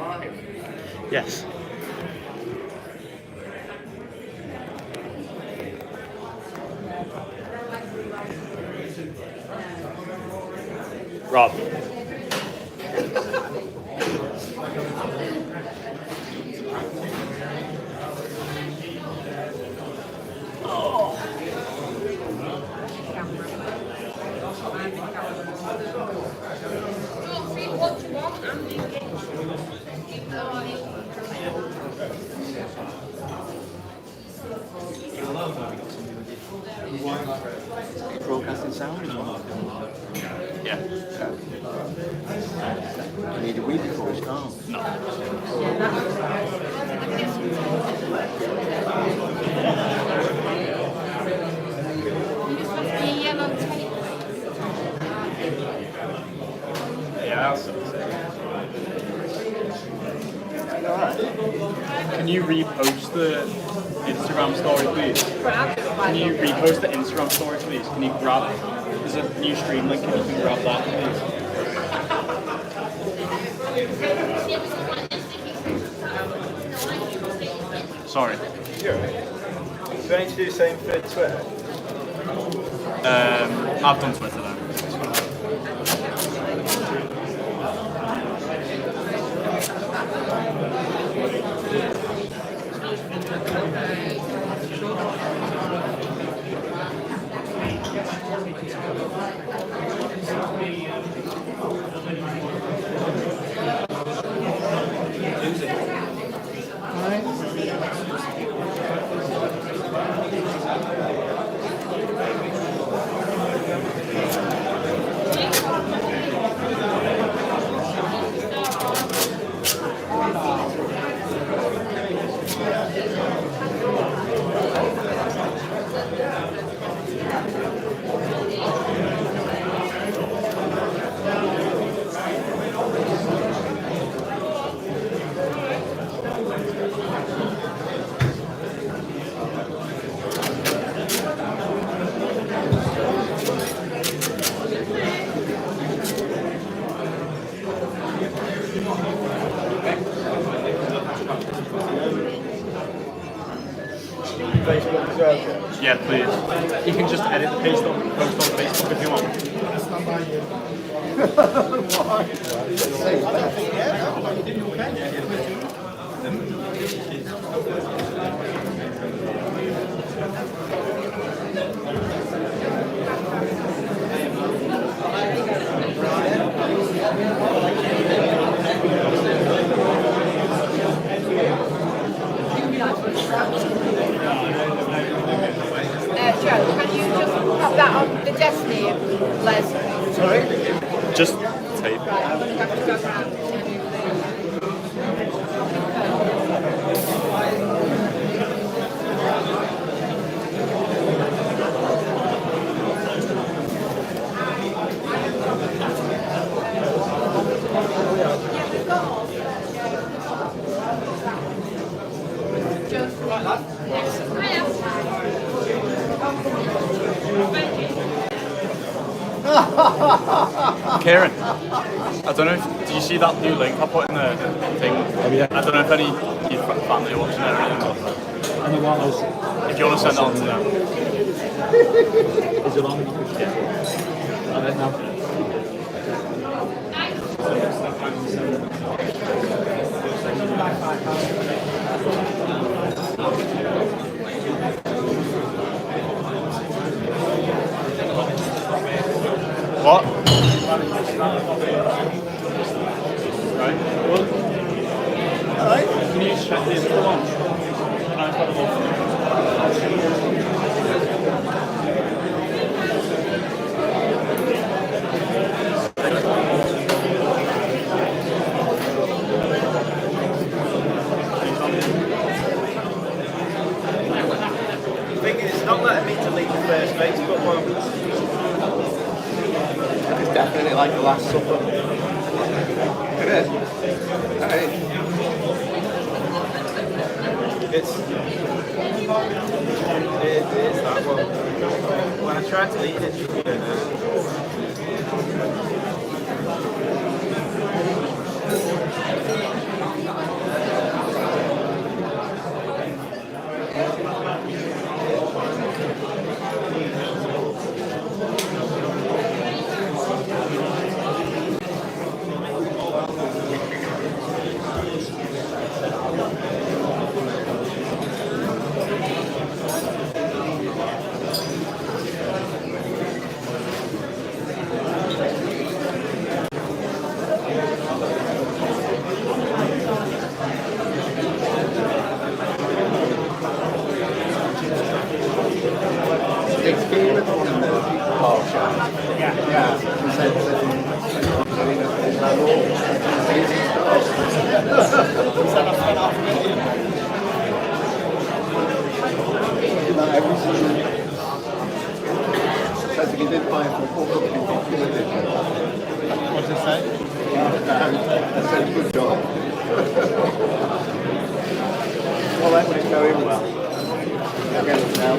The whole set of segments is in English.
live. Yes. Rob. Broadcasting sound? Yeah. You need a weed before it's gone. No. Yeah. Can you repost the Instagram story, please? Can you repost the Instagram story, please? Can you grab? There's a new stream link. Can you grab that, please? Sorry. Sure. Do I need to do the same for Twitter? I've done Twitter now. Facebook as well, yeah? Yeah, please. You can just edit the post on Facebook if you want. Joe, can you just pop that on the Destiny, Les? Sorry? Just tape. Right, I'm going to have to go around. Kieran, I don't know if, do you see that new link I put in the thing? Oh, yeah. I don't know if any of your family are watching it or anything. And the one was, If you want to send that on to them. is it on? Yeah. I don't know. What? Right. Well, Alright. can you check this for lunch? Can I have a look? The thing is, it's not letting me delete the first Facebook one. It's definitely like the Last Supper. It is. Alright. It is that one. When I tried to delete it, it's just doing it. playing football company popular, did you? What does it say? I said, good job. Well, that was going well. Get it now.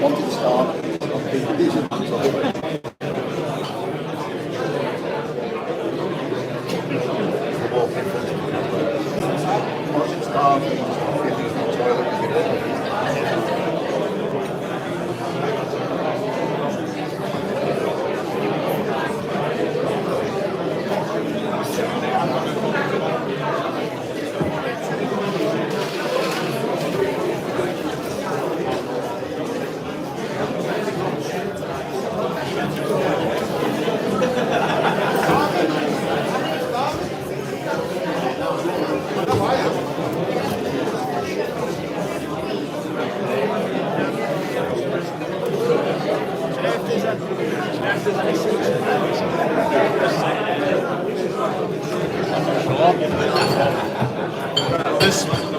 Once it starts, I'll be decent. Once it starts, I'll be decent toilet.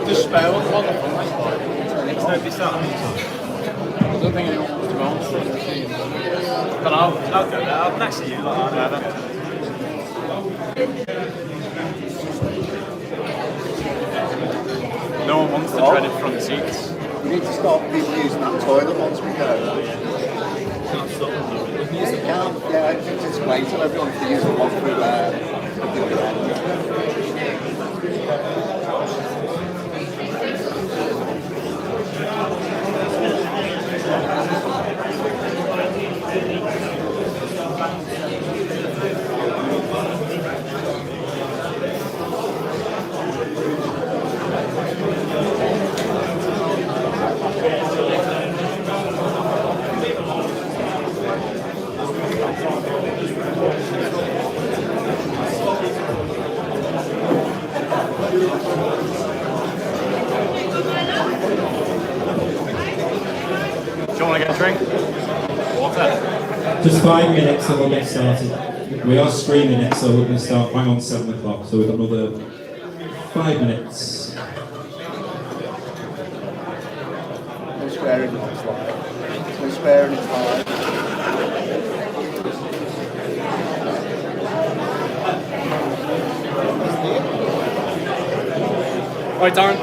There's spell on the front side. Next time, this time. I don't think anyone wants to go on for it. But I'll go there. I'll message you like that. No one wants the dreaded front seats. We need to start people using that toilet once we go. Yeah, I think it's wait till everyone can use the one through there. The other end. Do you want to get a drink? Water? Just 5 minutes and we'll get started. We are streaming it, so we're going to start bang on 7 o'clock, so we've got another 5 minutes. No swearing on slide. No swearing is hard. Right, Darren.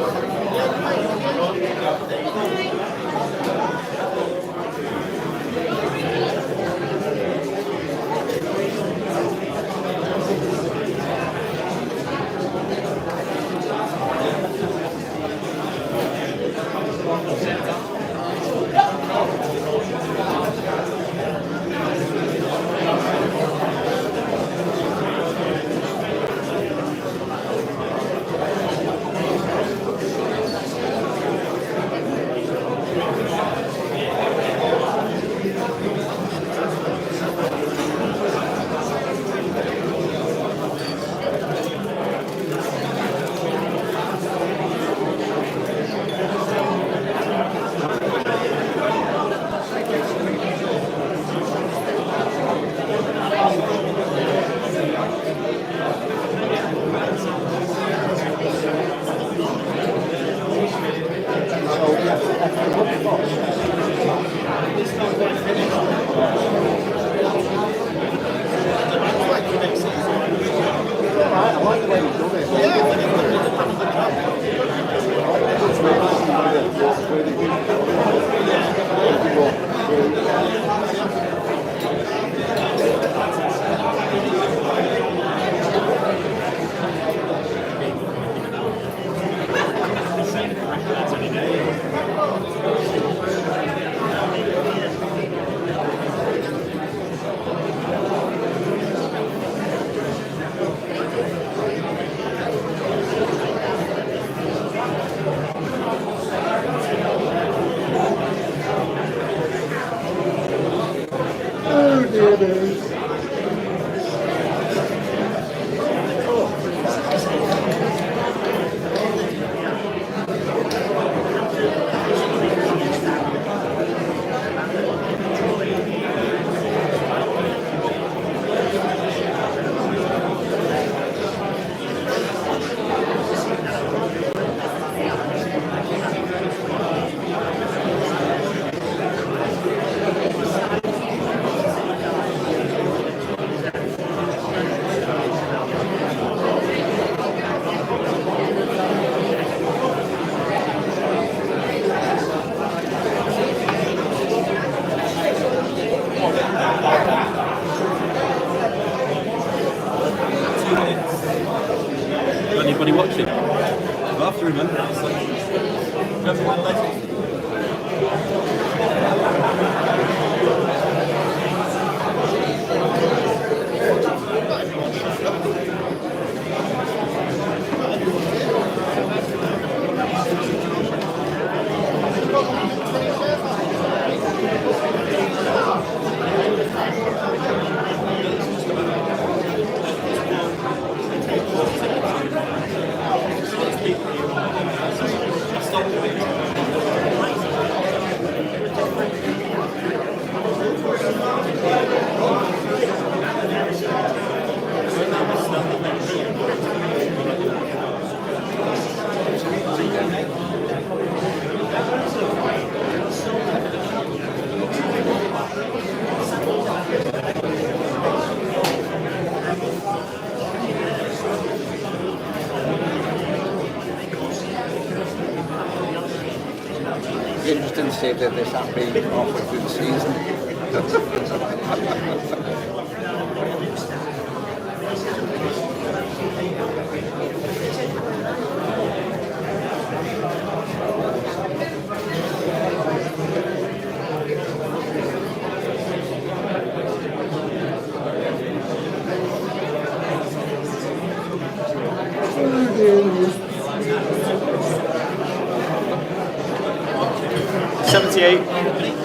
Interesting to see that this happening halfway through the season.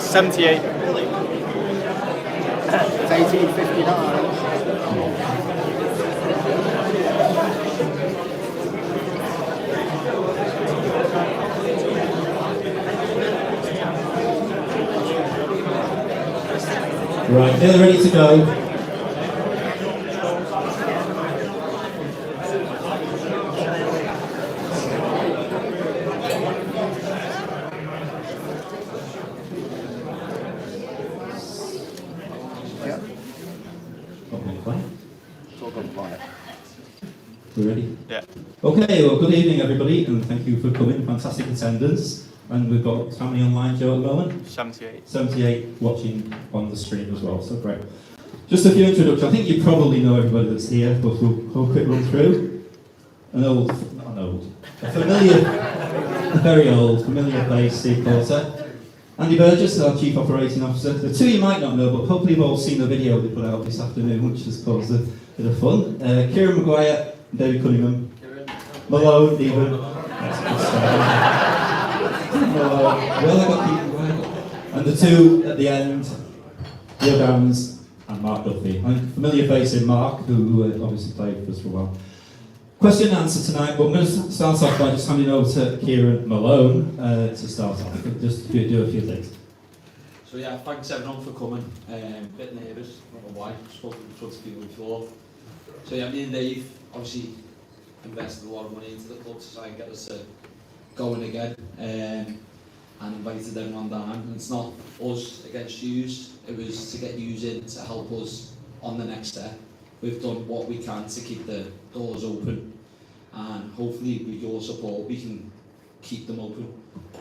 $78. It's 1859. Right, they're ready to go. Yeah, Okay, fine. it's all gone quiet. We're ready? Yeah. Okay, well, good evening, everybody, and thank you for coming. Fantastic attendance. And we've got how many online, Joe, at the moment? 78. 78 watching on the stream as well, so great. Just a few introductions. I think you probably know everybody that's here, but we'll have a quick run through. Not an old, a familiar, a very old, familiar face, Steve Porter. Andy Burgess, our Chief Operating Officer. The two you might not know, but hopefully you've all seen the video they put out this afternoon, which has caused a bit of fun. Kieran Maguire, David Cunningham, Malone, even. That's a good start. Well, I got people right. And the two at the end, Leo Downs and Mark Duffy. I'm familiar face in Mark, who obviously played for us for a while. Question and answer tonight, but I'm going to start off by just handing over to Kieran Malone to start off, just to do a few things. So yeah, thanks everyone for coming. Bit nervous, not know why, spoken in front of people before. So yeah, me and Dave obviously invested a lot of money into the club to try and get us going again, and invited everyone down. And it's not us against yous, it was to get yous in to help us on the next step. We've done what we can to keep the doors open, and hopefully with your support we can keep them open.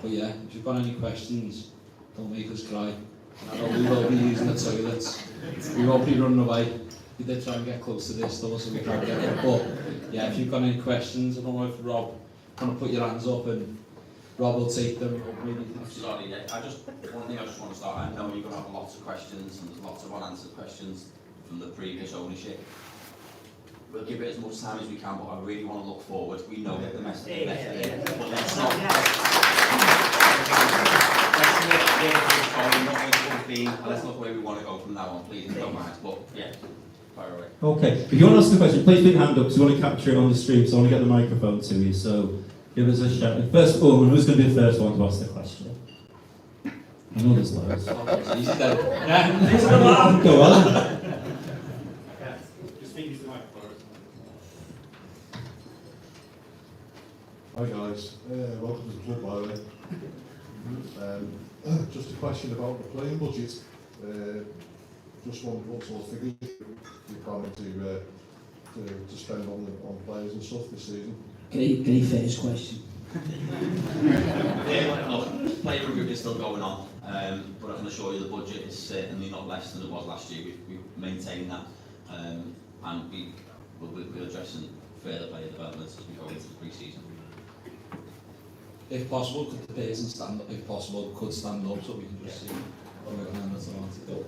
But yeah, if you've got any questions, don't make us cry. I know we will be using the toilets, we won't be running away. We did try and get close to this door so we can't get in, but yeah, if you've got any questions, I don't know if Rob want to put your hands up and Rob will take them. Or maybe Sorry, yeah, one thing I just want to start, I know you're going to have lots of questions and there's lots of unanswered questions from the previous ownership. We'll give it as much time as we can, but I really want to look forward. We know that the message is there, but let's not. Let's look where we want to go from now on, please. Don't mind, but yeah, fire away. Okay, if you want to ask a question, please put your hand up because we want to capture it on the stream, so I want to get the microphone to you. So give us a shout. First, who's going to be the first one to ask the question? I know there's loads. easy then. Go on. Hi guys, welcome to the club by the way. Just a question about the playing budget. Just what sort of figures you're planning to spend on players and stuff this season? Great first question. Yeah, look, player review is still going on, but I can assure you the budget is certainly not less than it was last year. We've maintained that, and we'll be addressing further player developments as we go into the pre-season. if possible, could the person stand up? If possible, could stand up so we can just see what we're going to go.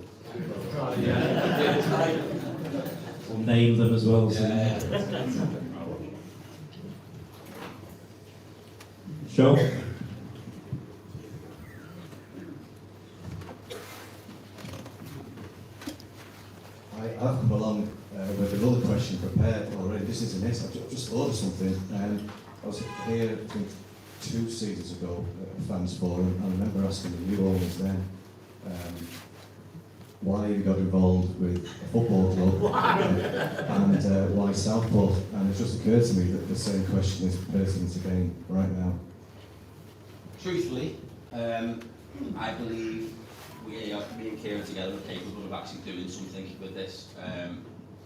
We'll name them as well. So. Yeah. Sure. I've come along with another question prepared already. This isn't it. I've just thought of something. I was here, I think, 2 seasons ago at a fans forum, and I remember asking the new owners then why you got involved with a football club and why Southport. And it just occurred to me that the same question is pertinent again right now. Truthfully, I believe me and Kieran together are capable of actually doing something with this.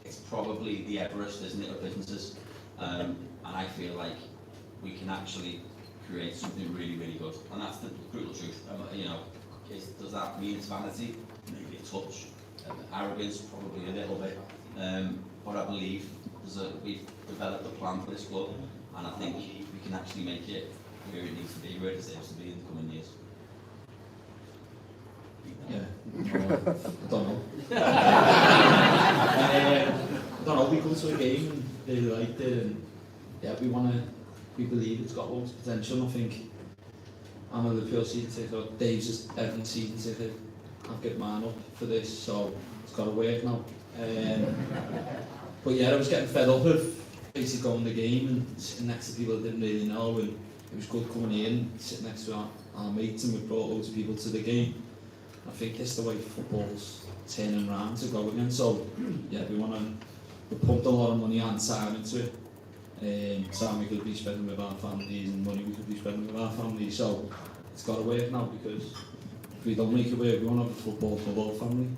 It's probably the Everest, isn't it, of businesses, and I feel like we can actually create something really, really good, and that's the brutal truth. You know, does that mean it's vanity? Maybe a touch, arrogance, probably a little bit, but I believe we've developed a plan for this club, and I think we can actually make it where it needs to be, where it deserves to be in the coming years. Yeah, I don't know. I don't know, we go to a game and really liked it, and yeah, we believe it's got loads of potential. I think I'm a Liverpool season ticket, Dave's just Everton season ticket. I've got mine up for this, so it's got to work now. But yeah, I was getting fed up of basically going to the game and sitting next to people I didn't really know, and it was good coming in, sitting next to our mates, and we brought loads of people to the game. I think it's the way football's turning around to go again. So yeah, we pumped a lot of money and time into it. Time we could be spending with our families and money we could be spending with our families. So it's got to work now, because if we don't make it work, we won't have a football club or family.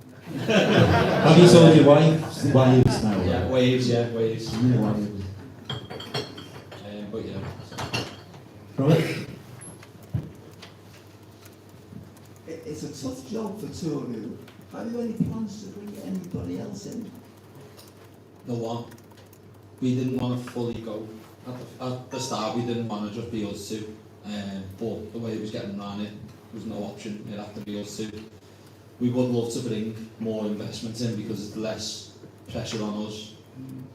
Have you told your wife waves now? Yeah, waves. Waves. But yeah. Robert? It's a tough job for two of you. Have you any plans to bring anybody else in? No one. We didn't want to fully go. At the start, we didn't want to just be us two. But the way it was getting around, it was no option. It had to be us two. We would love to bring more investment in because it's less pressure on us.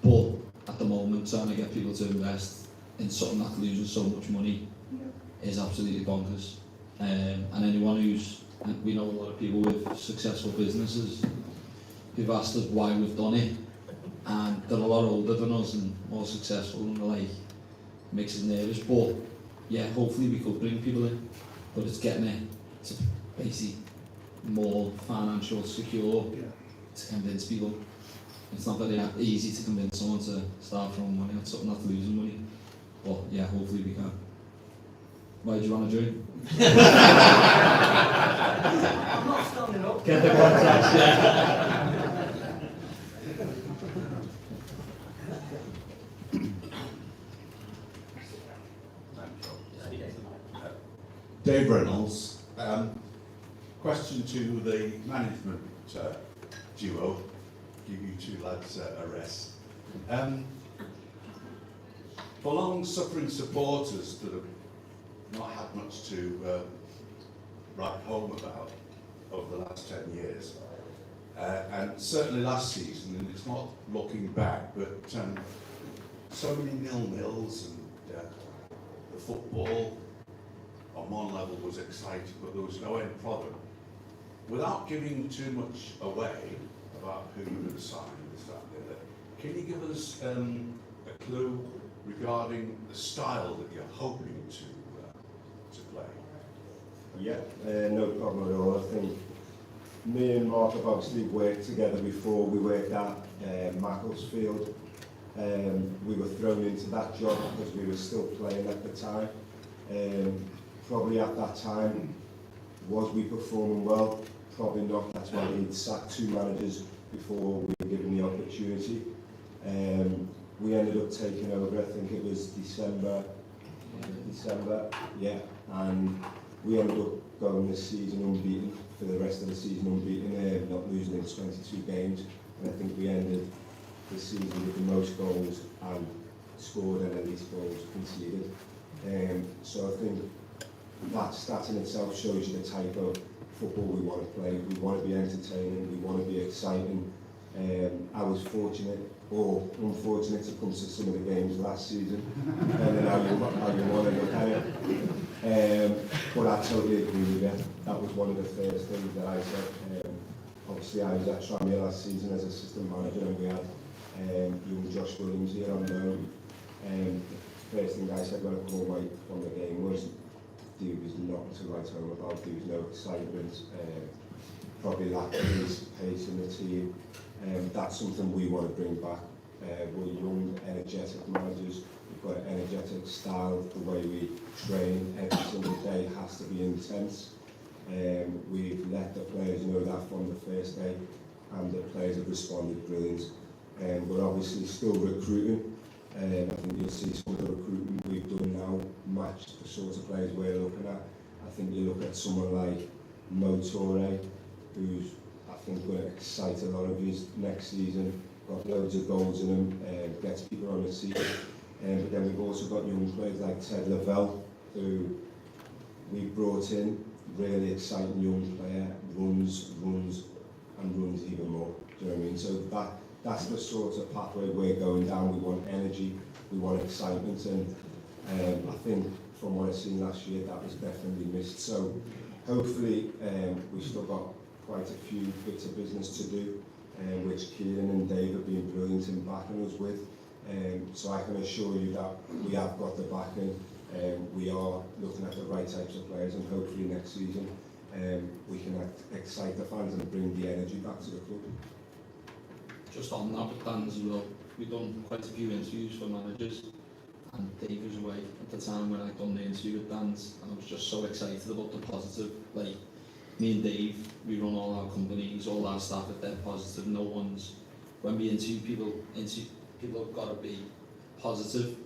But at the moment, trying to get people to invest in something that's losing so much money is absolutely bonkers. And anyone we know a lot of people with successful businesses who've asked us why we've done it, and they're a lot older than us and more successful, and they're like, it makes us nervous. But yeah, hopefully we could bring people in, but it's getting it to basically more financial secure to convince people. It's not very easy to convince someone to start throwing money on something that's losing money, but yeah, hopefully we can. Why do you want to join? I'm not standing up. Get the contract, yeah. Dave Reynolds. Question to the management duo. Give you two lads a rest. For long-suffering supporters that have not had much to write home about over the last 10 years, and certainly last season, and it's not looking back, but so many nil-nils, and the football on one level was exciting, but there was no end product. Without giving too much away about who you're going to sign, this, that, and the other, can you give us a clue regarding the style that you're hoping to play? Yeah, no problem at all. I think me and Mark have obviously worked together before. We worked at Macclesfield. We were thrown into that job because we were still playing at the time. Probably at that time, was we performing well? Probably not. That's why he'd sacked two managers before we were given the opportunity. We ended up taking over, I think it was December, yeah, and we ended up going this season unbeaten, for the rest of the season unbeaten, not losing in 22 games, and I think we ended the season with the most goals and scored and the least goals conceded. So I think that stat in itself shows you the type of football we want to play. We want to be entertaining, we want to be exciting. I was fortunate or unfortunate to come to some of the games last season, depending how you want to look at it. But I totally agree with you. That was one of the first things that I said. Obviously, I was at Tranmere last season as assistant manager, and we had young Josh Williams here on loan. The first thing I said when I came away from the game was, there was nothing to write home about. There was no excitement, probably lack of pace in the team. That's something we want to bring back. We're young, energetic managers. We've got an energetic style. The way we train every single day has to be intense. We've let the players know that from the first day, and the players have responded brilliant. We're obviously still recruiting. I think you'll see some of the recruitment we've done now match the sorts of players we're looking at. I think you look at someone like Mo Toure, who's, I think, going to excite a lot of his next season. Got loads of goals in him, gets people on the seat. But then we've also got young players like Ted Lavelle, who we brought in, really exciting young player, runs even more. Do you know what I mean? So that's the sort of pathway we're going down. We want energy, we want excitement, and I think from what I've seen last year, that was definitely missed. So hopefully we've still got quite a few bits of business to do, which Kieran and Dave have been brilliant in backing us with. So I can assure you that we have got the backing. We are looking at the right types of players, and hopefully next season we can excite the fans and bring the energy back to the club. Just on that with Dan as well, we've done quite a few interviews for managers, and Dave was away at the time when I'd done the interview with Dan's, and I was just so excited about the positive. Like, me and Dave, we run all our companies, all our staff are dead positive. No one's, when we interview people have got to be positive.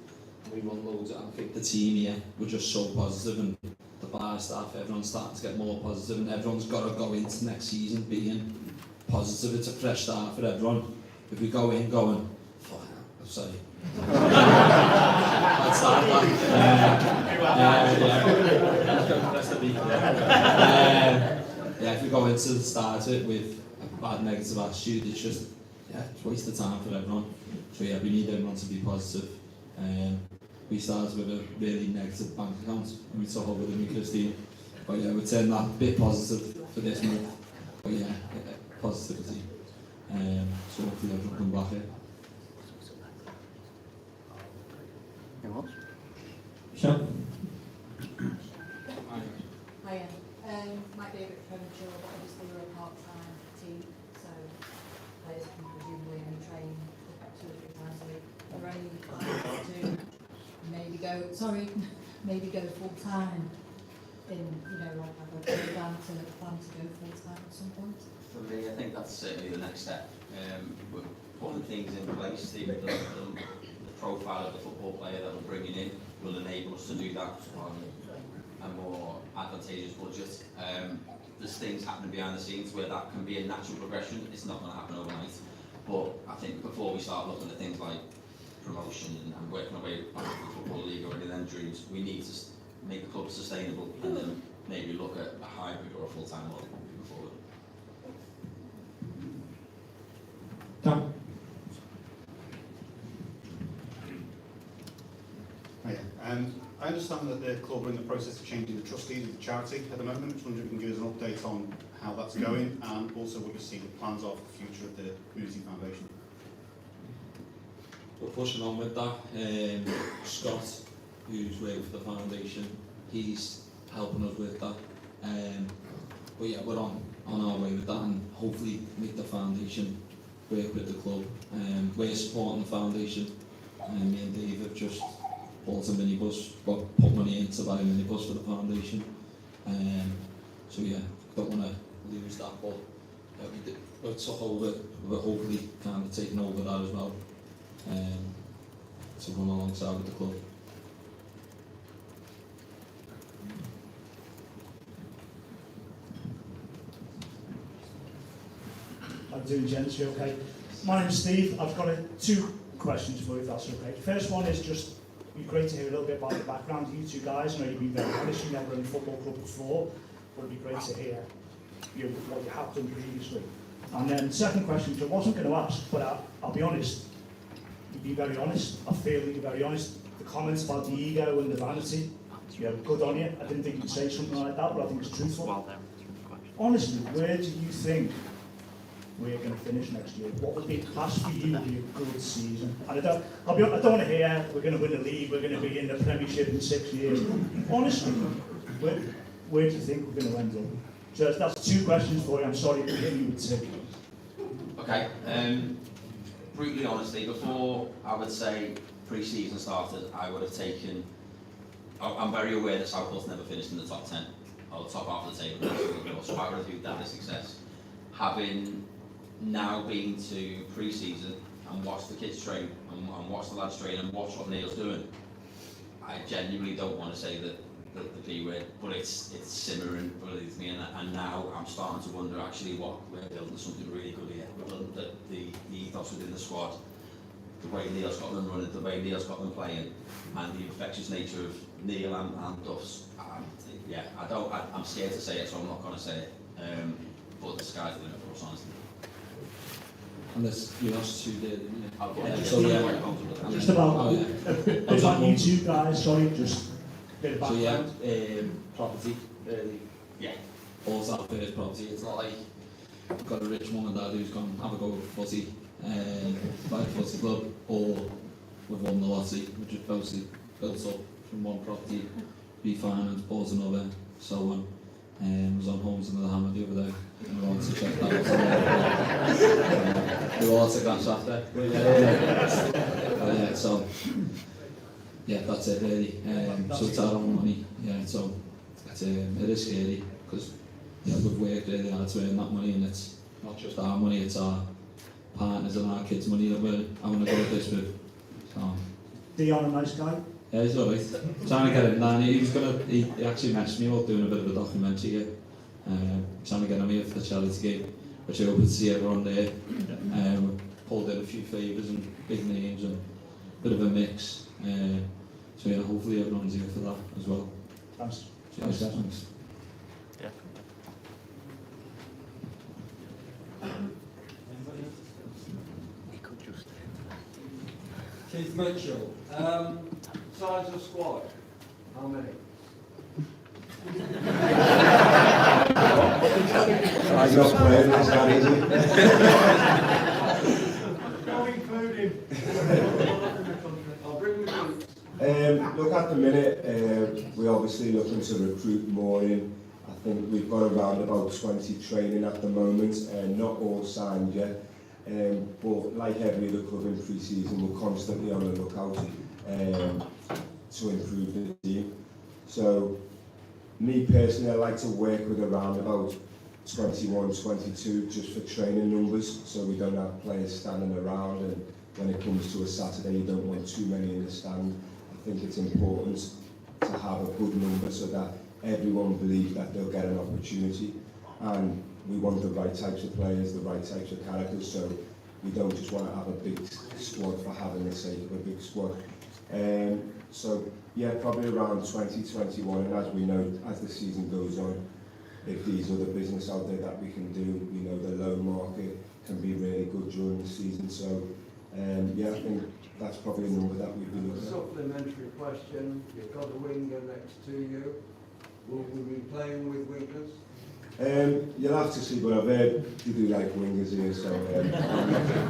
We run loads, and I think the team here, we're just so positive, and the bar staff, everyone's starting to get more positive, and everyone's got to go into next season being positive. It's a fresh start for everyone. If we go in going, fuck, I'm sorry. Let's start if we go into the start of it with a bad negative attitude, it's just, it's a waste of time for everyone. So we need everyone to be positive. We started with a really negative bank account and we took over with me, Christine. But we're turning that a bit positive for this month. But positivity. So hopefully everyone come back here. Michelle? Hiya. My favourite furniture, but obviously we're a part-time team, so players can presumably only train 2 or 3 times a week. We're only plans to maybe go full-time in, like have a program to plan to go full-time at some point. For me, I think that's certainly the next step. We're putting things in place. The profile of the football player that we're bringing in will enable us to do that on a more advantageous budget. There's things happening behind the scenes where that can be a natural progression. It's not going to happen overnight. But I think before we start looking at things like promotion and working our way back to the Football League or any of them dreams, we need to make the club sustainable and then maybe look at a hybrid or a full-time model moving forward. Tom? I understand that the club are in the process of changing the trustees of the charity at the moment. I just wonder if you can give us an update on how that's going and also what you see the plans are for the future of the Community Foundation. We're pushing on with that. Scott, who's working for the foundation, he's helping us with that. But yeah, we're on our way with that and hopefully make the foundation work with the club. We're supporting the foundation. Me and Dave have just bought a minibus, but put money in to buy a minibus for the foundation. So yeah, don't want to lose that, but we took over, we're hopefully kind of taking over that as well. To run alongside with the club. How you doing, gents? You okay? My name's Steve. I've got 2 questions for you, if that's okay. First one is just it'd be great to hear a little bit about the background of you two guys. I know you've been very honest, you've never run a football club before, but it'd be great to hear what you have done previously. And then second question, which I wasn't going to ask, but I'll be honest, you'd be very honest. I feel that you're very honest. The comments about the ego and the vanity, good on you. I didn't think you'd say something like that, but I think it's truthful. Honestly, where do you think we're going to finish next year? What would be has for you be a good season? And I don't want to hear we're going to win the league, we're going to be in the Premiership in 6 years. Honestly, where do you think we're going to end up? So that's two questions for you. I'm sorry to hit you with two. Okay. Brutally honestly, before I would say pre-season started, I would have taken. I'm very aware that Southall's never finished in the top 10 or the top half of the table, so I would have viewed that as success. Having now been to pre-season and watched the kids train and watched the lads train and watched what Neil's doing, I genuinely don't want to say that the B word, but it's simmering beneath me, and now I'm starting to wonder actually what we're building something really good here. We've done the ethos within the squad, the way Neil's got them running, the way Neil's got them playing, and the infectious nature of Neil and Duff's. I'm scared to say it, so I'm not going to say it. But the sky's the limit for us, honestly. And there's you asked 2 there, didn't you? So just about you two guys. Sorry, just a bit of background. So property, really. Yeah. All's our first property. It's not like we've got a rich mum and dad who's gone have a go with footy, buy a footy club, or we've won the lottery, which is mostly built up from one property, refinanced, bought another, so on. Was on Homes under the Hammer the other day, and we wanted to check that out. We all took that Saturday. So that's it really. So it's our own money. So it is scary because we've worked really hard to earn that money, and it's not just our money; it's our partners and our kids' money that we're having to go with this with. So. Dion, a nice guy. Yeah, he's alright. Trying to get him down. He actually messaged me about doing a bit of a documentary here. Trying to get him here for the charity game, which I hope to see everyone there. Pulled in a few favours and big names and a bit of a mix. So hopefully everyone's here for that as well. Thanks. Cheers. Thanks. Yeah. Keith Mitchell. Size of squad, how many? Size of players, that's not easy. Don't include him. I'll bring the Look, at the minute, we're obviously looking to recruit more in. I think we've got around about 20 training at the moment, not all signed yet. But like every other club in pre-season, we're constantly on the lookout to improve the team. So, me personally, I like to work with around about 21, 22 just for training numbers, so we don't have players standing around, and when it comes to a Saturday, you don't want too many in the stand. I think it's important to have a good number so that everyone believes that they'll get an opportunity, and we want the right types of players, the right types of characters, so we don't just want to have a big squad for having the sake of a big squad. So yeah, probably around 20, 21, and as we know, as the season goes on, if these other business out there that we can do, we know the loan market can be really good during the season, so yeah, I think that's probably a number that we'd be looking at. supplementary question. You've got a winger next to you. Will we be playing with wingers? You'll have to see, but I've heard you do like wingers here, so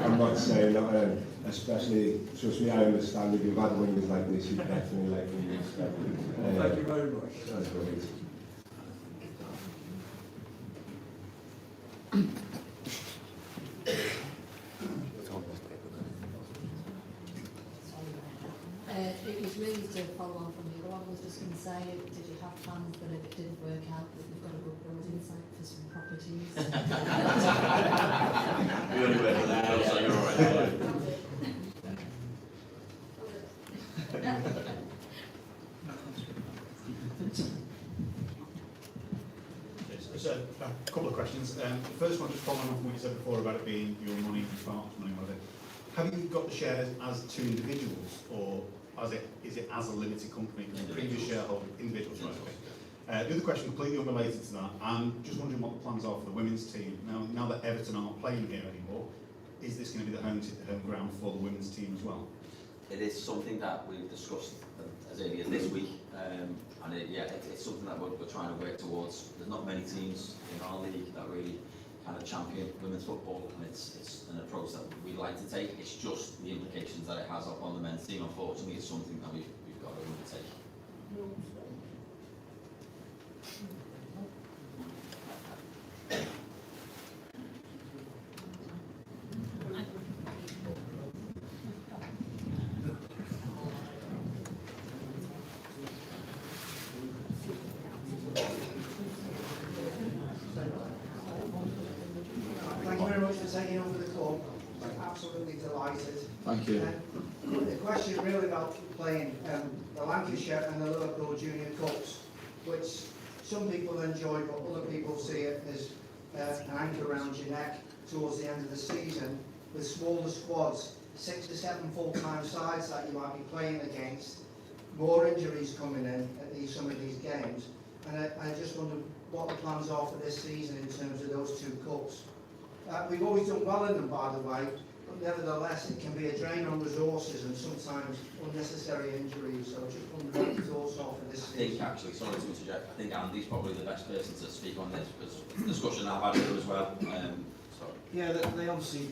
I'm not saying that, especially, trust me, I understand if you've had wingers like this, you definitely like wingers. So, Thank you very much. That's great. It was really to follow on from the other one. I was just going to say, did you have plans that if it didn't work out, that you've got a good building site for some properties? We only went for that, so you're alright. So a couple of questions. The first one, just following on from what you said before about it being your money, Sparks' money, whatever. Have you got the shares as two individuals, or is it as a limited company? Because the previous shareholder, individuals, right? Okay. The other question, completely unrelated to that, I'm just wondering what the plans are for the women's team. Now that Everton aren't playing here anymore, is this going to be the home ground for the women's team as well? It is something that we've discussed as early as this week, and it's something that we're trying to work towards. There's not many teams in our league that really kind of champion women's football, and it's an approach that we'd like to take. It's just the implications that it has up on the men's team. Unfortunately, it's something that we've got to undertake. Thank you very much for taking over the club. Absolutely delighted. Thank you. The question really about playing the Lancashire and the Liverpool Junior Cups, which some people enjoy, but other people see it as an anchor around your neck towards the end of the season, with smaller squads, 6 to 7 full-time sides that you might be playing against, more injuries coming in at some of these games, and I just wonder what the plans are for this season in terms of those two cups. We've always done well in them, by the way, but nevertheless it can be a drain on resources and sometimes unnecessary injuries, so I just wonder what your thoughts are for this season. I think actually, sorry to interject, I think Andy's probably the best person to speak on this, because the discussion I've had here as well. Sorry. Yeah, they obviously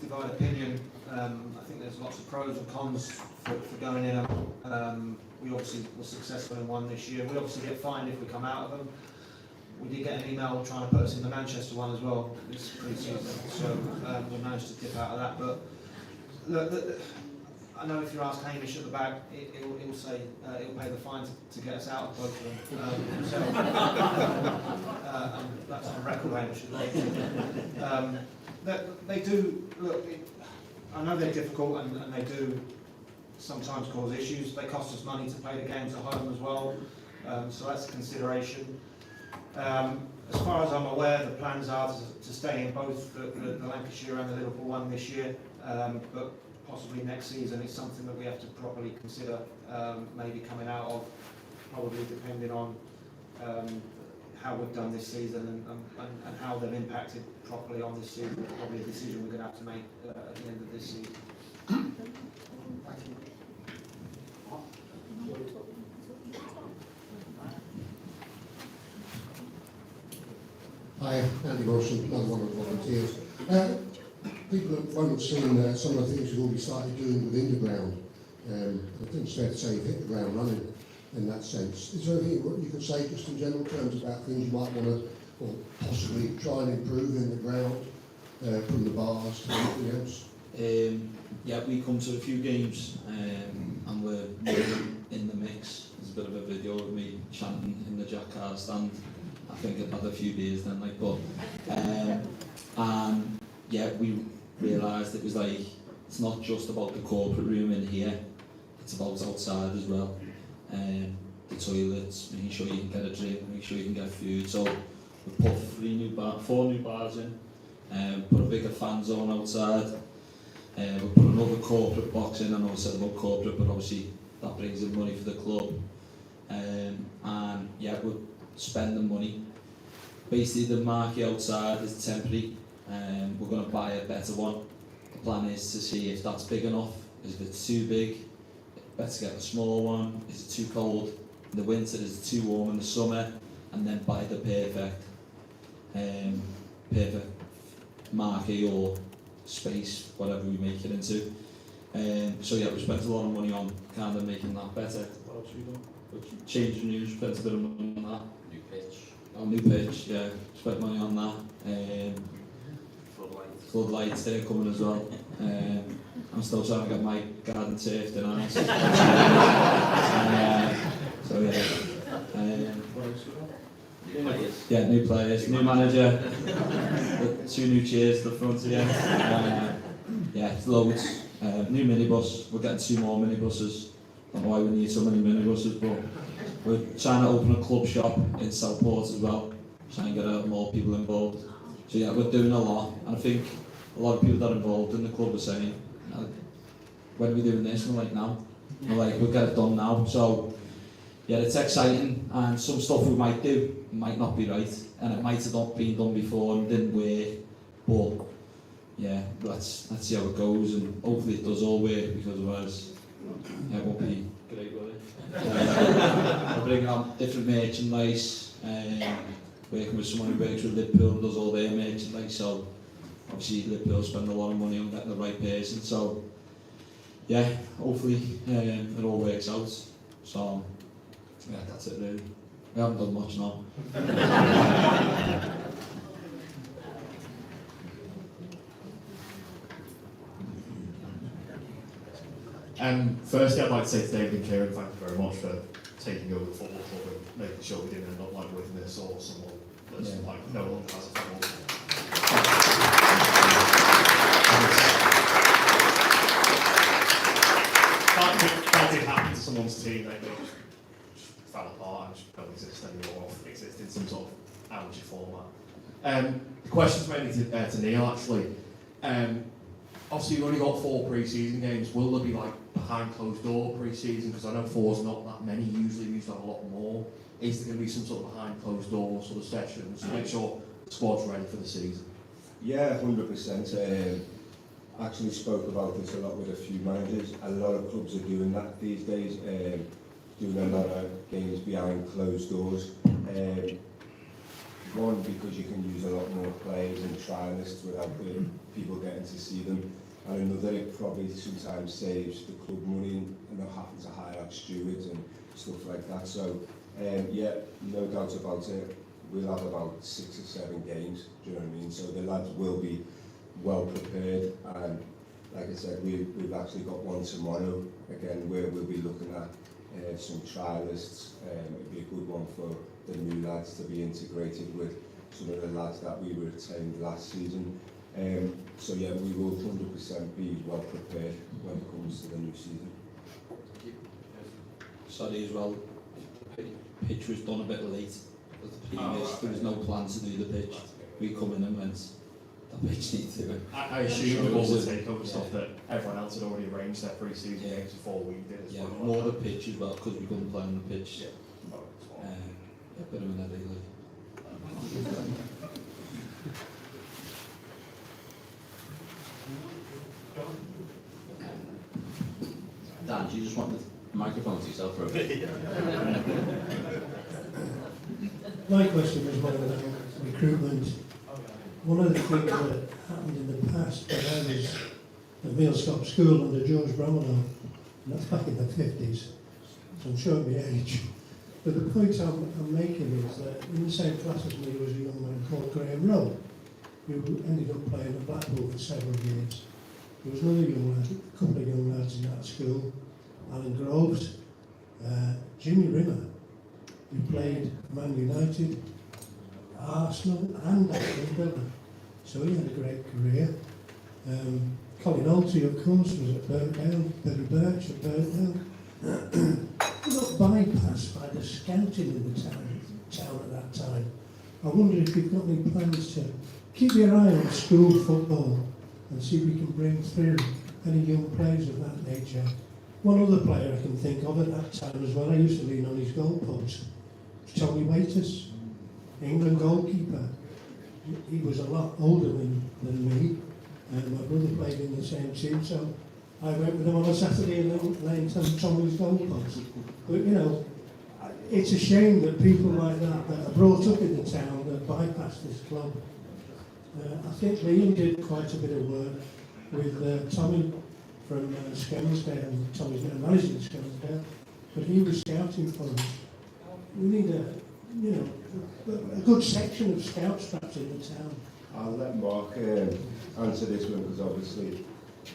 divide opinion. I think there's lots of pros and cons for going in them. We obviously were successful in one this year. We obviously get fined if we come out of them. We did get an email trying to put us in the Manchester one as well this pre-season, so we managed to dip out of that. But look, I know if you ask Hamish at the back, he'll say he'll pay the fine to get us out of both of them himself. That's on record, Hamish. They do look. I know they're difficult and they do sometimes cause issues. They cost us money to play the games at home as well, so that's a consideration. As far as I'm aware, the plans are to stay in both the Lancashire and the Liverpool one this year, but possibly next season it's something that we have to properly consider, maybe coming out of, probably depending on how we've done this season and how they've impacted properly on this season. Probably a decision we're going to have to make at the end of this season. Thank you. Hi, Andy Wilson, another one of the volunteers. People won't have seen some of the things you've already started doing within the ground. I think it's fair to say you've hit the ground running in that sense. Is there anything you could say just in general terms about things you might want to, or possibly try and improve in the ground, from the bars to anything else? Yeah, we come to a few games and we're in the mix. There's a bit of a video of me chanting in the Jack Carr stand. I think I'd had a few beers then, like, but and yeah, we realised it was like, it's not just about the corporate room in here, it's about outside as well. The toilets, making sure you can get a drink, making sure you can get food. So we put 4 new bars in, put a bigger fan zone outside, we put another corporate box in. I know I said about corporate, but obviously that brings in money for the club. And yeah, we're spending money. Basically the marquee outside is temporary, we're going to buy a better one. The plan is to see if that's big enough. If it's too big, better get a smaller one. Is it too cold in the winter? Is it too warm in the summer? And then buy the perfect marquee or space, whatever we make it into. So yeah, we spent a lot of money on kind of making that better. What else have we done? Changing news, spent a bit of money on that. New pitch. Oh, new pitch, yeah. Spent money on that. Floodlights, they're coming as well. I'm still trying to get my garden turfed in ours. So yeah. What else we got? New players. Yeah, new players, new manager, 2 new chairs at the front again. Yeah, it's loads. New minibus, we're getting 2 more minibuses. I don't know why we need so many minibuses, but we're trying to open a club shop in Southport as well, trying to get more people involved. So yeah, we're doing a lot, and I think a lot of people that are involved in the club are saying, when are we doing this? And we're like, now. We're like, we'll get it done now. So yeah, it's exciting, and some stuff we might do might not be right, and it might have not been done before and didn't work. But yeah, let's see how it goes, and hopefully it does all work, because otherwise it won't be great, will it? We'll bring out different merchandise, working with someone who works with Liverpool and does all their merchandise, so obviously Liverpool spend a lot of money on getting the right person, so yeah, hopefully it all works out. So yeah, that's it really. We haven't done much now. Firstly, I'd like to say to David and Kieran, thank you very much for taking over the football club and making sure we didn't end up like with this or someone that's like no longer has a football club. That did happen to someone's team, they just fell apart and just don't exist anymore, or exist in some sort of amateur format. The question's mainly to Neil actually. Obviously you've only got 4 pre-season games. Will there be like behind closed door pre-season? Because I know 4's not that many, usually we used to have a lot more. Is there going to be some sort of behind closed door sort of sessions to make sure the squad's ready for the season? Yeah, 100%. Actually spoke about this a lot with a few managers. A lot of clubs are doing that these days, doing a lot of games behind closed doors. One, because you can use a lot more players and trialists without the people getting to see them. And another, it probably sometimes saves the club money and not having to hire out stewards and stuff like that. So, yeah, no doubt about it. We'll have about 6 or 7 games, do you know what I mean? So the lads will be well prepared. And like I said, we've actually got one tomorrow, again, where we'll be looking at some trialists. It'll be a good one for the new lads to be integrated with some of the lads that we retained last season. So yeah, we will 100% be well prepared when it comes to the new season. Sorry as well, the pitch was done a bit late. There was no plan to do the pitch. We come in and went, that pitch needs to do. I assume with all the takeover stuff that everyone else had already arranged their pre-season games before we did as well. Yeah, more the pitch as well, because we couldn't play on the pitch. A bit of an headache, like. Dan, do you just want the microphone to yourself for a bit? My question was about recruitment. One of the things that happened in the past when I was at Millscop School under George Brownlow, and that's back in the 50s, so I'm showing my age. But the point I'm making is that in the same class as me was a young man called Graham Rowe, who ended up playing at Blackpool for several years. There was another young lad, a couple of young lads in that school, Alan Groves, Jimmy Rimmer, who played for Man United, Arsenal and Aston Villa. So he had a great career. Colin Alty, of course, was at Burtdale, Billy Birch at Burtdale. He got bypassed by the scouting in the town at that time. I wonder if you've got any plans to keep your eye on school football and see if we can bring through any young players of that nature. One other player I can think of at that time as well, I used to lean on his goal post, Tommy Waiters, England goalkeeper. He was a lot older than me, and my brother played in the same team, so I went with him on a Saturday and leaned on Tommy's goal post. But you know, it's a shame that people like that are brought up in the town that bypass this club. I think Liam did quite a bit of work with Tommy from Skelmersdale. Tommy's now managing Skelmersdale, but he was scouting for us. We need a good section of scouts perhaps in the town. I'll let Mark answer this one because obviously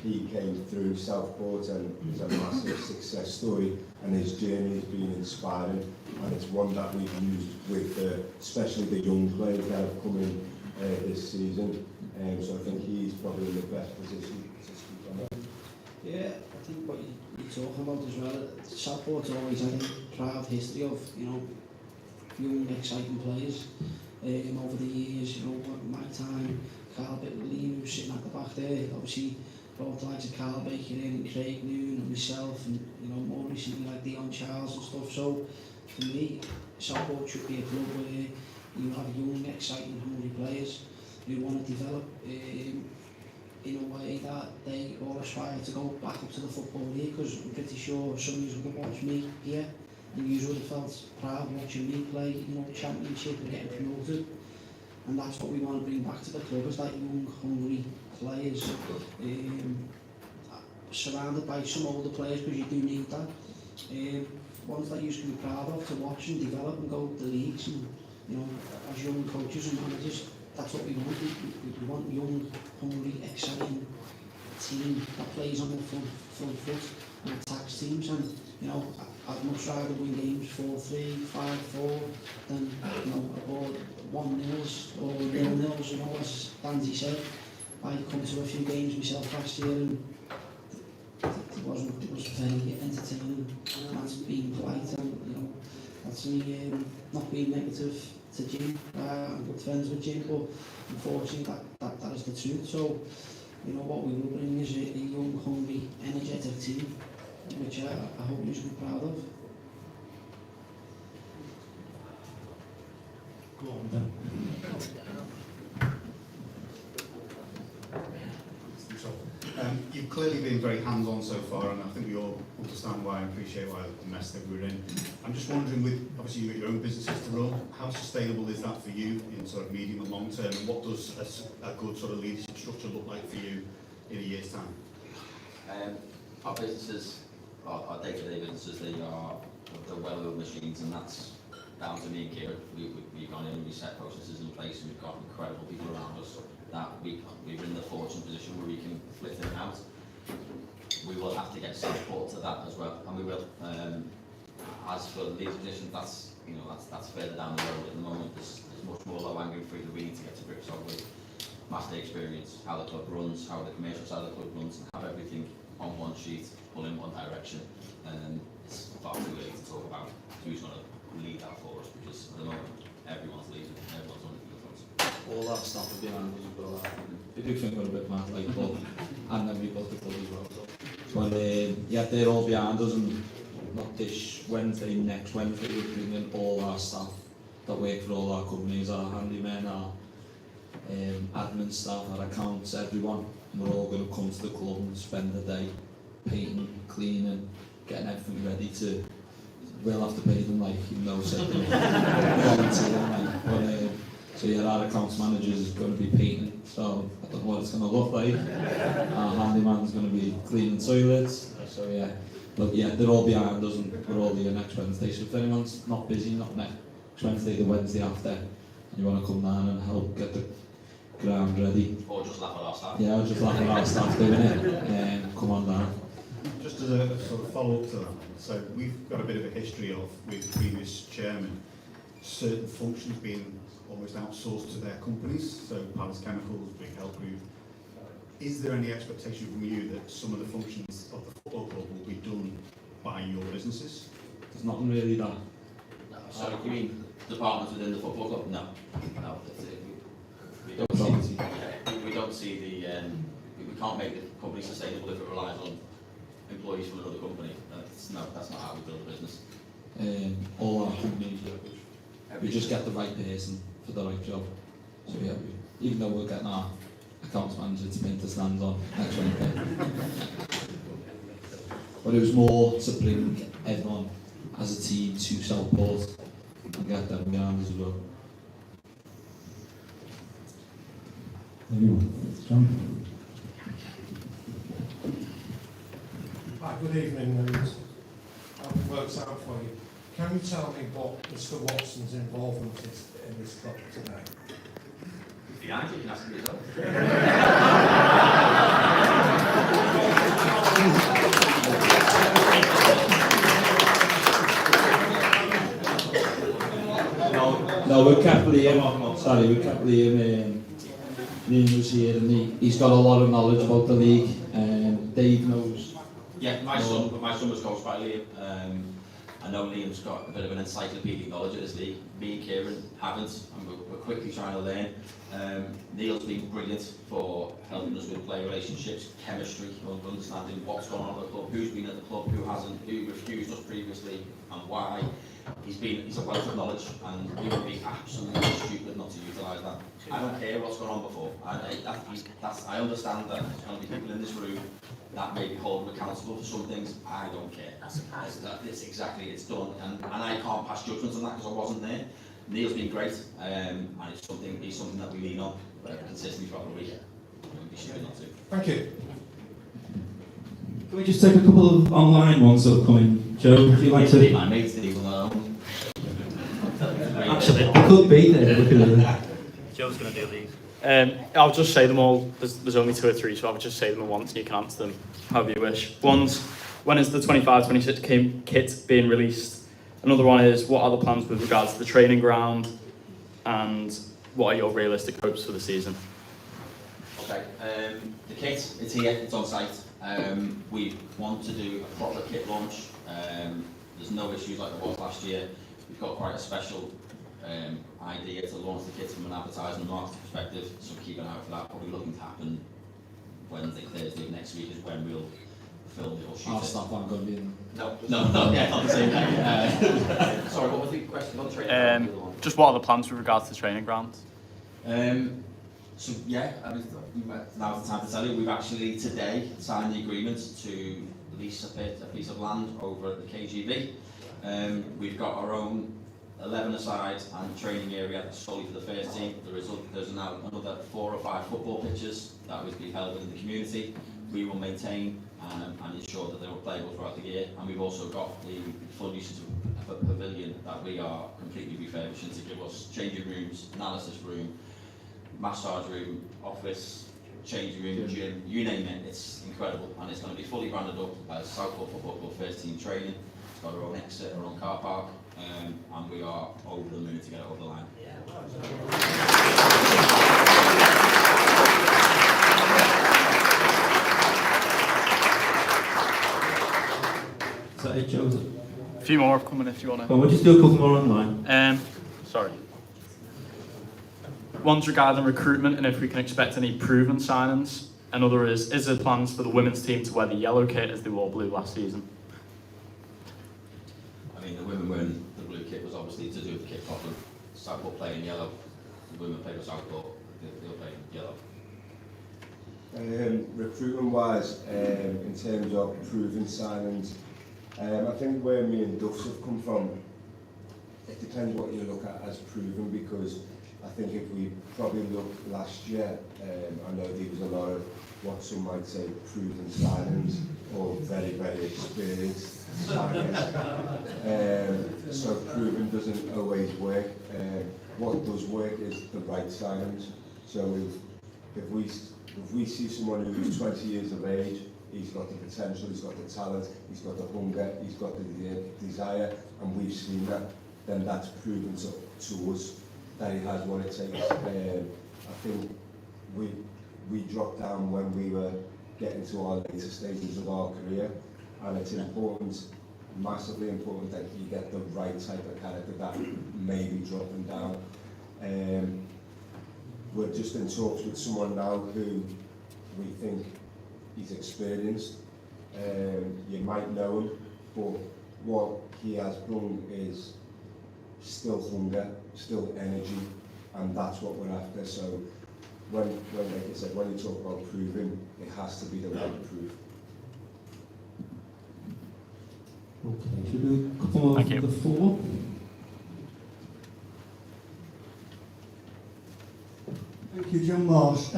he came through Southport and it's a massive success story and his journey has been inspiring and it's one that we've used with especially the young players that have come in this season. So I think he's probably in the best position to speak on that. Yeah, I think what you're talking about as well, Southport's always had a proud history of, young, exciting players. Over the years, my time, Carl Bittley, who's sitting at the back there, obviously brought the likes of Carl Baker in, and Craig Noon, and myself, and you know, more recently like Dion Charles and stuff. So for me, Southport should be a club where you have young, exciting, hungry players who want to develop in a way that they all aspire to go back up to the football league, because I'm pretty sure some of you would have watched me here and you would have felt proud watching me play, you know, championship and getting promoted. And that's what we want to bring back to the club, is that young, hungry players, surrounded by some older players, because you do need that. Ones that you can be proud of to watch and develop and go to the leagues, and you know, as young coaches and managers, that's what we want. We want young, hungry, exciting team that plays on the front foot and attacks teams. And you know, I'd much rather win games 4-3, 5-4 than, you know, about 1-0s or 0-0s. You know, as Danzy said, I come to a few games myself last year and it was very entertaining. That's being polite, and you know, that's me not being negative to Jim. I'm good friends with Jim, but unfortunately that is the truth. So, you know, what we will bring is a young, hungry, energetic team, which I hope you should be proud of. Go on then. You've clearly been very hands-on so far, and I think we all understand why and appreciate why the mess that we're in. I'm just wondering, with obviously you've got your own businesses to run, how sustainable is that for you in sort of medium and long term, and what does a good sort of leadership structure look like for you in a year's time? Our businesses, our day-to-day businesses, they're well-oiled machines, and that's down to me and Kieran. We've gone in and we set processes in place, and we've got incredible people around us that we're in the fortunate position where we can flip in and out. We will have to get support to that as well, and we will. As for the leadership position, that's further down the road. At the moment, there's much more low-hanging fruit that we need to get to grips with. Master experience, how the club runs, how the commercial side of the club runs, and have everything on one sheet, pull in one direction. It's far too early to talk about who's going to lead that for us, because at the moment everyone's leading, everyone's on the field for us. All that stuff is behind us as well. We do think we're a bit mad, like, but and then we built the club as well. So yeah, they're all behind us, and not this Wednesday, next Wednesday we're bringing all our staff that work for all our companies, our handymen, our admin staff, our accounts, everyone. And we're all going to come to the club and spend the day painting, cleaning, getting everything ready to. We'll have to pay them, like, even though said volunteering, like. But so yeah, our accounts manager is going to be painting, so I don't know what it's going to look like. Our handyman's going to be cleaning toilets. So yeah, but yeah, they're all behind us, and we're all here next Wednesday. So if anyone's not busy, not next Wednesday, the Wednesday after, and you want to come down and help get the ground ready. Or just laugh at our staff. Yeah, or just laugh at our staff doing it. Come on down. Just as a sort of follow-up to that, so we've got a bit of a history of, with the previous chairman, certain functions being almost outsourced to their companies, so Palace Chemicals, Big Health Group. Is there any expectation from you that some of the functions of the football club will be done by your businesses? There's nothing really that. So you mean departments within the football club? No. We don't see the. We can't make the company sustainable if it relies on employees from another company. That's not how we build a business. All our companies, we just get the right person for the right job. So yeah, even though we're getting our accounts manager to paint the stands on next Wednesday. But it was more to bring everyone as a team to Southport and get them behind as well. Anyone? John? Hi, good evening, and I hope it works out for you. Can you tell me what Mr. Watson's involvement is in this club today? Behind you can ask me yourself. No, we kept Liam. Sorry, we kept Liam. Liam was here, and he's got a lot of knowledge about the league. Dave knows. Yeah, my son was coached by Liam. I know Liam's got a bit of an encyclopedic knowledge of this league. me and Kieran haven't, and we're quickly trying to learn. Neil's been brilliant for helping us with player relationships, chemistry, understanding what's going on at the club, who's been at the club, who hasn't, who refused us previously, and why. He's a wealth of knowledge, and we would be absolutely stupid not to utilise that. I don't care what's gone on before. I understand that there's going to be people in this room that may be held accountable for some things. I don't care. It's done, and I can't pass judgment on that because I wasn't there. Neil's been great, and he's something that we lean on consistently throughout the week. We'd be stupid not to. Thank you. Can we just take a couple of online ones that have come in? Joe, would you like to? My mate's Steve alone. Actually, it could be there. Look at that. Joe's going to do these. I'll just say them all. There's only 2 or 3, so I'll just say them at once and you can answer them however you wish. One's, when is the 25-26 kit being released? Another one is, what are the plans with regards to the training ground? And what are your realistic hopes for the season? Okay, the kit, it's here, it's on site. We want to do a proper kit launch. There's no issues like there was last year. We've got quite a special idea to launch the kit from an advertising and marketing perspective, so keep an eye out for that. Probably looking to happen Wednesday, Thursday of next week is when we'll film it or shoot it. I'll stop, I'm going to be in. No, yeah, not the same day. Sorry, what was the question on training? Just what are the plans with regards to the training ground? So yeah, I mean, now's the time to tell you, we've actually today signed the agreement to lease a piece of land over at the KGB. We've got our own 11-a-side and training area solely for the first team. There's now another 4 or 5 football pitches that will be held within the community. We will maintain and ensure that they will playable throughout the year. And we've also got the full usage of a pavilion that we are completely refurbishing to give us changing rooms, analysis room, massage room, office, changing room, gym, you name it. It's incredible, and it's going to be fully branded up as Southport Football Club first team training. It's got our own exit, our own car park, and we are over the moon to get it over the line. Is that it, Joseph? A few more have come in if you want to. Well, we'll just do a couple more online. Sorry. One's regarding recruitment and if we can expect any proven signings. Another is there plans for the women's team to wear the yellow kit as they wore blue last season? I mean, the women wearing the blue kit was obviously to do with the kit problem. Southport playing yellow, the women play with Southport, they'll play yellow. Recruitment-wise, in terms of proven signings, I think where me and Duffs have come from, it depends what you look at as proven, because I think if we probably look last year, I know there was a lot of what some might say proven signings or very, very experienced signings. So proven doesn't always work. What does work is the right signings. So if we see someone who's 20 years of age, he's got the potential, he's got the talent, he's got the hunger, he's got the desire, and we've seen that, then that's proven to us that he has what it takes. I think we dropped down when we were getting to our later stages of our career, and it's important, massively important, that you get the right type of character that may be dropping down. We're just in talks with someone now who we think he's experienced. You might know him, but what he has done is still hunger, still energy, and that's what we're after. So when like I said, when you talk about proving, it has to be the right proof. Okay, should we do a couple more from the floor? Thank you, John Marsh.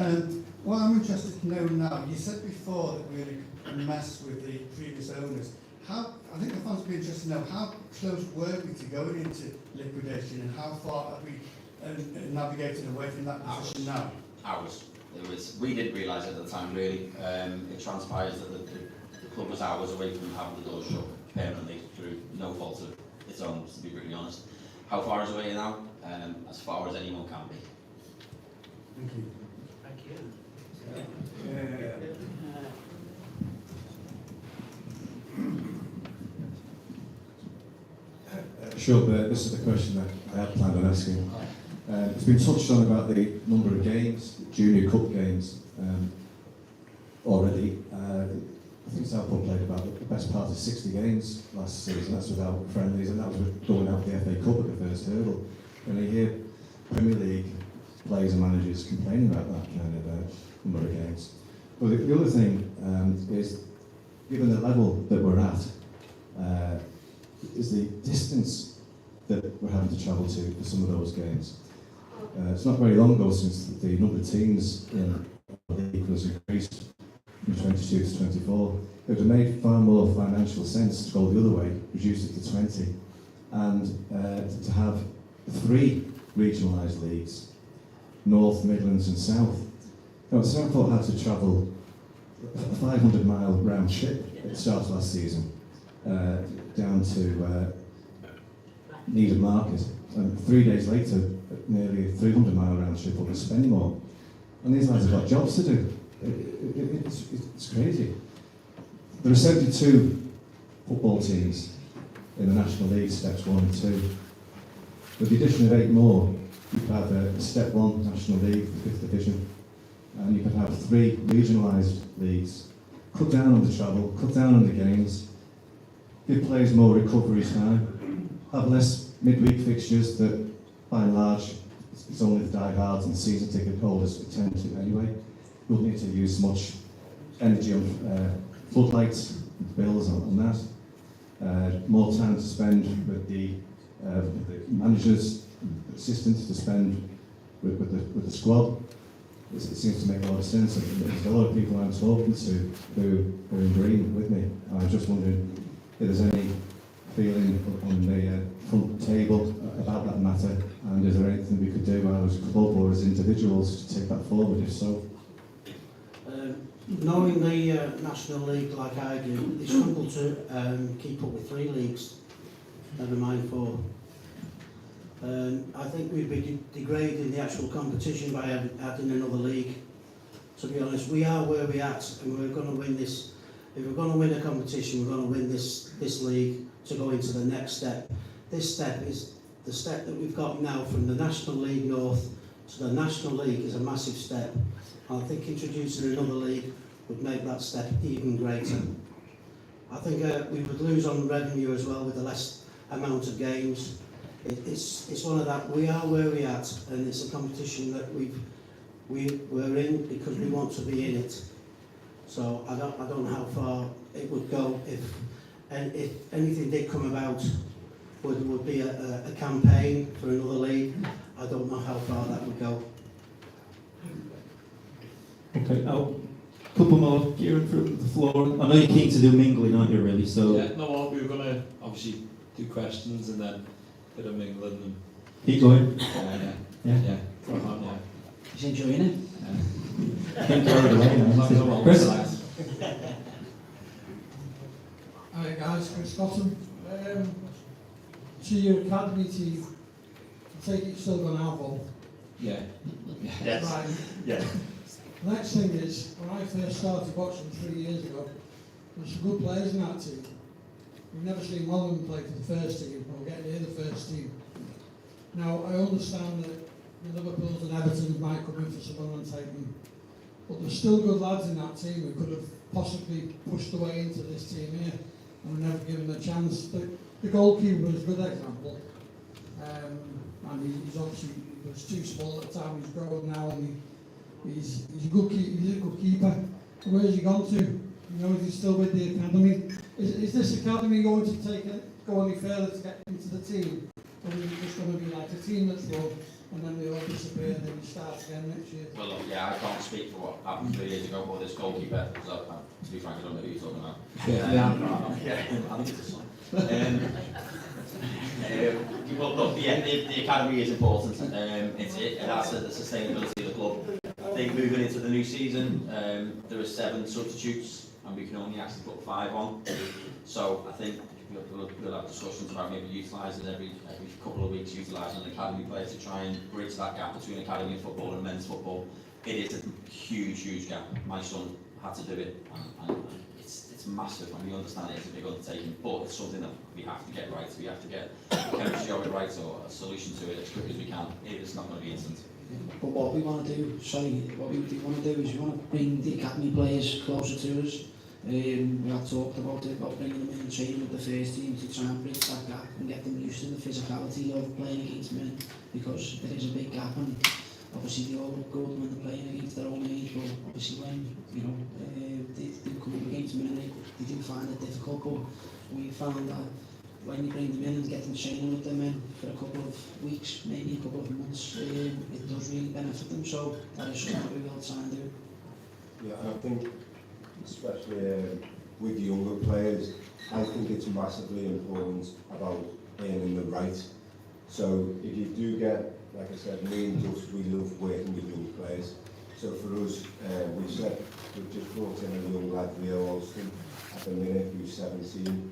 What I'm interested to know now, you said before that we had a mess with the previous owners. I think the fans would be interested to know how close were we to going into liquidation, and how far have we navigated away from that position now? Ours. We didn't realise at the time, really. It transpires that the club was hours away from having the doors shut permanently through no fault of its own, to be brutally honest. How far is away now? As far as anyone can be. Thank you. Thank you. Sure, but this is the question that I had planned on asking. It's been touched on about the number of games, junior cup games, already. I think Southport played about the best part of 60 games last season. That's without friendlies, and that was with going out the FA Cup at the first hurdle. And I hear Premier League players and managers complaining about that kind of number of games. But the other thing is, given the level that we're at, is the distance that we're having to travel to for some of those games. It's not very long ago since the number of teams in the league was increased from 22 to 24. It would have made far more financial sense to go the other way, reduce it to 20, and to have 3 regionalised leagues, North, Midlands and South. Now, Southport had to travel a 500-mile round trip at the start of last season, down to Needham Market, and 3 days later, nearly a 300-mile round trip up to Spennymoor. And these lads have got jobs to do. It's crazy. There are 72 football teams in the National League, Steps 1 and 2. With the addition of 8 more, you could have a Step 1 National League, the 5th Division, and you could have 3 regionalised leagues. Cut down on the travel, cut down on the games, give players more recovery time, have less midweek fixtures that, by and large, it's only the diehards and season ticket holders attend to anyway. You won't need to use much energy on floodlights, bills on that. More time to spend with the managers, assistants to spend with the squad. It seems to make a lot of sense. There's a lot of people I'm talking to who are in green with me. I'm just wondering if there's any feeling on the front table about that matter, and is there anything we could do as a club or as individuals to take that forward, if so? Knowing the National League like I do, they struggle to keep up with 3 leagues, never mind 4. I think we'd be degrading the actual competition by adding another league. To be honest, we are where we're at, and we're going to win this. If we're going to win a competition, we're going to win this league to go into the next step. This step is the step that we've got now from the National League North to the National League is a massive step. And I think introducing another league would make that step even greater. I think we would lose on revenue as well with the less amount of games. It's one of that, we are where we're at, and it's a competition that we're in because we want to be in it. So I don't know how far it would go if anything did come about, would be a campaign for another league. I don't know how far that would go. Okay, a couple more, Kieran, from the floor. I know you're keen to do mingling, aren't you, really? So Yeah, no, well, we were going to obviously do questions and then a bit of mingling. And keep going. Yeah. Go on, yeah. He's enjoying it. Can't carry it away now. Chris? Hi guys, Chris Cotton. To your academy team, I take it you're still going to have one. Yeah. Yes. Right. Yeah. The next thing is, when I first started watching 3 years ago, there were some good players in that team. We've never seen one of them play for the first team or get near the first team. Now, I understand that the Liverpools and Evertons might come in for someone and take them, but there's still good lads in that team who could have possibly pushed their way into this team here and were never given a chance. The goalkeeper is a good example. And he's obviously, he was too small at the time, he's grown now, and he's a good keeper. Where's he gone to? You know, is he still with the academy? Is this academy going to go any further to get into the team? Or is it just going to be like a team that's run and then they all disappear and then you start again next year? Well, look, yeah, I can't speak for what happened 3 years ago with this goalkeeper, because to be frank, I don't know who you're talking about. I think it's a son. Well, look, the academy is important. It adds to the sustainability of the club. I think moving into the new season, there are 7 substitutes, and we can only actually put 5 on. So I think we'll have discussions about maybe utilising every couple of weeks, utilising an academy player to try and bridge that gap between academy football and men's football. It is a huge gap. My son had to do it, and it's massive, and we understand it's a big undertaking, but it's something that we have to get right. We have to get the chemistry of it right, or a solution to it as quick as we can. It's not going to be instant. But what we want to do, what we do want to do is we want to bring the academy players closer to us. We have talked about it, about bringing them in and training with the first team to try and bridge that gap and get them used to the physicality of playing against men, because there is a big gap, and obviously they all look good when they're playing against their own age, but obviously when they do come up against men, they do find it difficult. But we found that when you bring them in and get them training with them in for a couple of weeks, maybe a couple of months, it does really benefit them. So that is something that we will try and do. Yeah, I think, especially with younger players, I think it's massively important about earning the right. So if you do get, like I said, me and Gus, we love working with young players. So for us, we've just brought in a young lad, Leo Alston, at the minute, who's 17.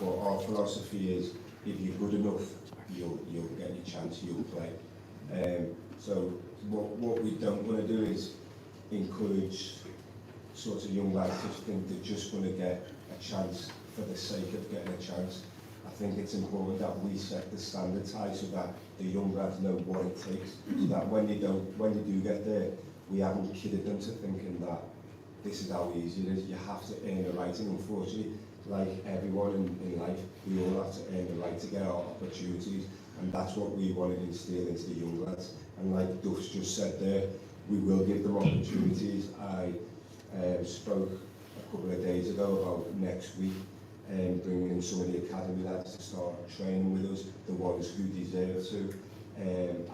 But our philosophy is, if you're good enough, you'll get your chance, you'll play. So what we don't want to do is encourage sort of young lads to think they're just going to get a chance for the sake of getting a chance. I think it's important that we set the standards high so that the young lads know what it takes, so that when they do get there, we haven't kidded them to thinking that this is how easy it is. You have to earn the right, and unfortunately, like everyone in life, we all have to earn the right to get our opportunities, and that's what we want to instill into the young lads. And like Duff's just said there, we will give them opportunities. I spoke a couple of days ago about next week bringing in some of the academy lads to start training with us, the ones who deserve to.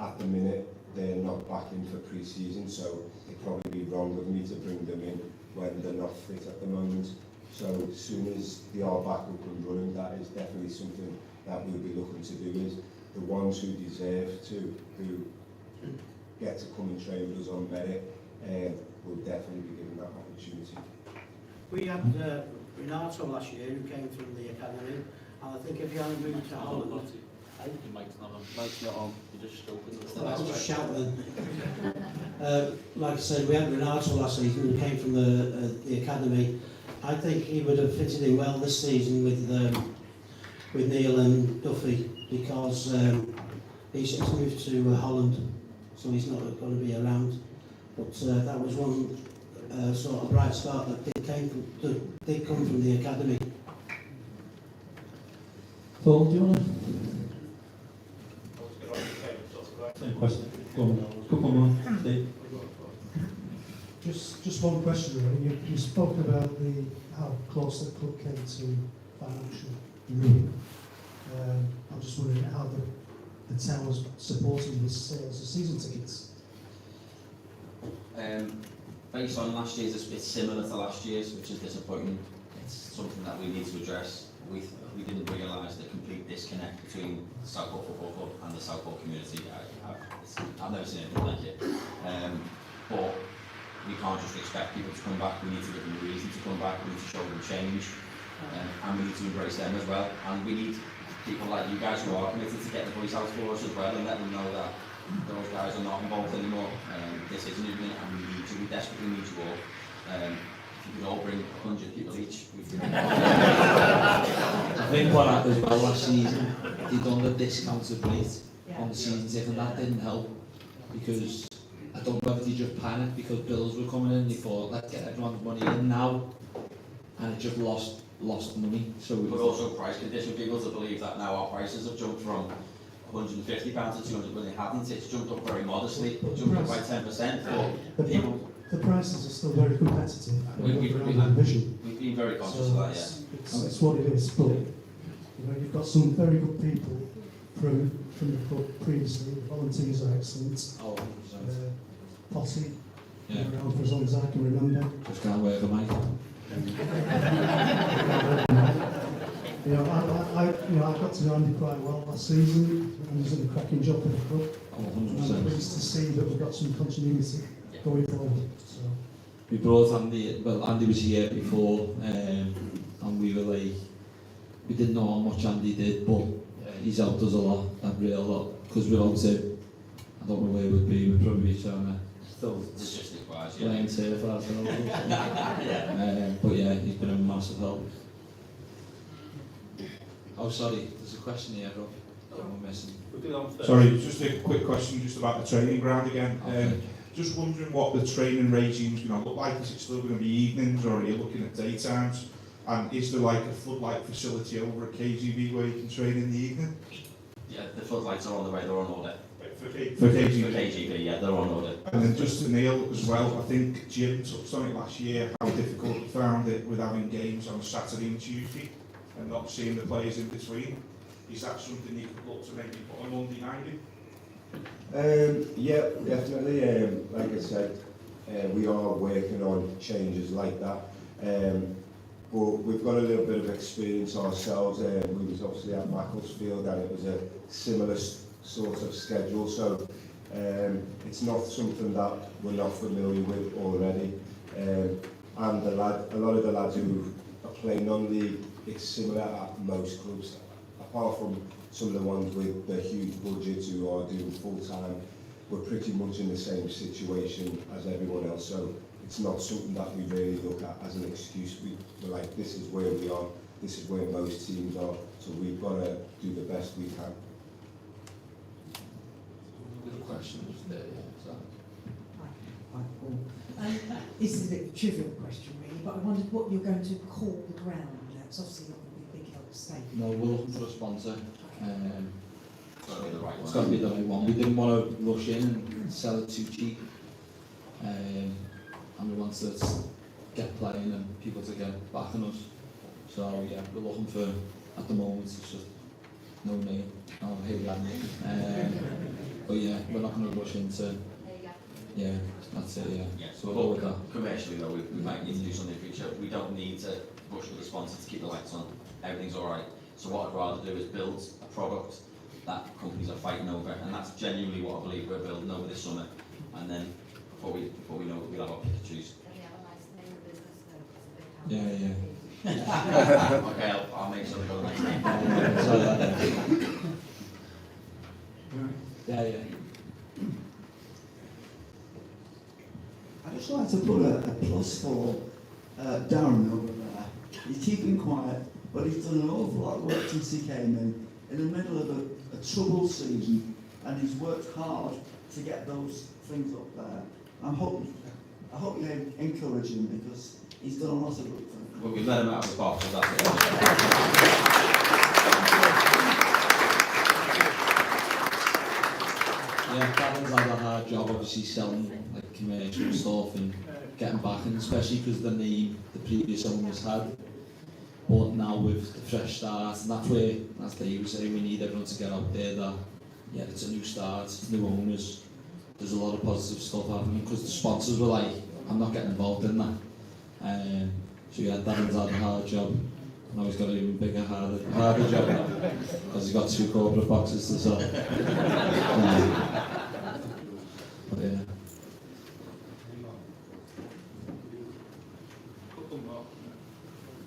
At the minute, they're not back in for pre-season, so it'd probably be wrong of me to bring them in when they're not fit at the moment. So as soon as they are back up and running, that is definitely something that we'll be looking to do, is the ones who deserve to, who get to come and train with us on merit, will definitely be given that opportunity. We had Renato last year who came from the academy, and I think if you hadn't moved to Holland, The mic's not on. Mic's not on. You're just stroking. just shout then. Like I said, we had Renato last season who came from the academy. I think he would have fitted in well this season with Neil and Duffy, because he's moved to Holland, so he's not going to be around. But that was one sort of bright start that did come from the academy. Paul, do you want to? Same question. Go on. Couple more. Steve. Just one question really. You spoke about how close the club came to financial ruin. I'm just wondering how the town was supporting the sales of season tickets. Based on last year's, it's similar to last year's, which is disappointing. It's something that we need to address. We didn't realise the complete disconnect between Southport Football Club and the Southport community. I've never seen anything like it. But we can't just expect people to come back. We need to give them a reason to come back. We need to show them change, and we need to embrace them as well. And we need people like you guys who are committed to get the voice out for us as well, and let them know that those guys are not involved anymore. This is a movement, and we need you. We desperately need you all. If you could all bring 100 people each. I think what happened as well last season, they done the discounted rate on the season ticket, and that didn't help, because I don't know if they just panicked because bills were coming in. They thought, let's get everyone's money in now, and it just lost money. So but also price condition people to believe that now our prices have jumped from £150 to £200, but they haven't. It's jumped up very modestly, jumped up by 10%. But people. The prices are still very competitive. We've been very conscious of that, yeah. It's what it is, but you've got some very good people from the club previously. The volunteers are excellent. Oh, Potty, yeah. been around for as long as I can remember. Just can't work the mic. I got to know Andy quite well last season, and he's done a cracking job for the club. Oh, 100%. I'm pleased to see that we've got some continuity going forward. So. We brought Andy, Andy was here before, and we were like, we didn't know how much Andy did, but he's helped us a lot, a real lot, because without him, I don't know where we'd be. We'd probably be trying to still Statistics wise, yeah. playing turf ourselves. But yeah, he's been a massive help. Oh, sorry, there's a question here, Rob. I'm missing. We'll do that one first. Sorry, just a quick question just about the training ground again. Just wondering what the training regime's going to look like. Is it still going to be evenings or are you looking at daytimes? And is there like a floodlight facility over at KGB where you can train in the evening? Yeah, the floodlights are on the way, they're on order. For For KGB? KGB, yeah, they're on order. And then just to Neil as well, I think Jim touched on it last year, how difficult he found it with having games on a Saturday and Tuesday and not seeing the players in between. Is that something you could look to maybe put on Monday night in? Yeah, definitely. Like I said, we are working on changes like that. But we've got a little bit of experience ourselves. We was obviously at Macclesfield and it was a similar sort of schedule. So it's not something that we're not familiar with already. And a lot of the lads who are playing non-league, it's similar at most clubs. Apart from some of the ones with the huge budgets who are doing full-time, we're pretty much in the same situation as everyone else. So it's not something that we really look at as an excuse. We're like, this is where we are, this is where most teams are, so we've got to do the best we can. Little question just there, yeah. So. Hi, Paul. This is a bit of a trivial question, really, but I wondered what you're going to call the ground. It's obviously not going to be a big help stadium. No, we're looking for a sponsor. It's got to be the right one. It's got to be the right one. We didn't want to rush in and sell it too cheap. And we want to get playing and people to get backing us. So yeah, we're looking for, at the moment, it's just no name. Oh, here we are. But yeah, we're not going to rush into. Yeah, that's it, yeah. So we'll go with that. Commercially though, we might need to do something in the future. We don't need to rush with the sponsor to keep the lights on. Everything's alright. So what I'd rather do is build a product that companies are fighting over, and that's genuinely what I believe we're building over this summer. And then before we know it, we'll have our pick and choose. Yeah. Okay, I'll make sure to go next time. Yeah. I'd just like to put a plus for Darren over there. He's keeping quiet, but he's done an awful lot of work since he came in the middle of a troubled season, and he's worked hard to get those things up there. I hope you encourage him because he's done a lot of good things. Well, we've let him out of the box, so that's it. Yeah, Darren's had a hard job, obviously selling like commercial stuff and getting back, and especially because the name the previous owners had. But now with the fresh start, and that's where, as Dave was saying, we need everyone to get out there that, yeah, it's a new start, it's new owners. There's a lot of positive stuff happening because the sponsors were like, I'm not getting involved in that. So yeah, Darren's had a hard job. Now he's got an even bigger, harder job now because he's got 2 corporate boxes to sell. But yeah.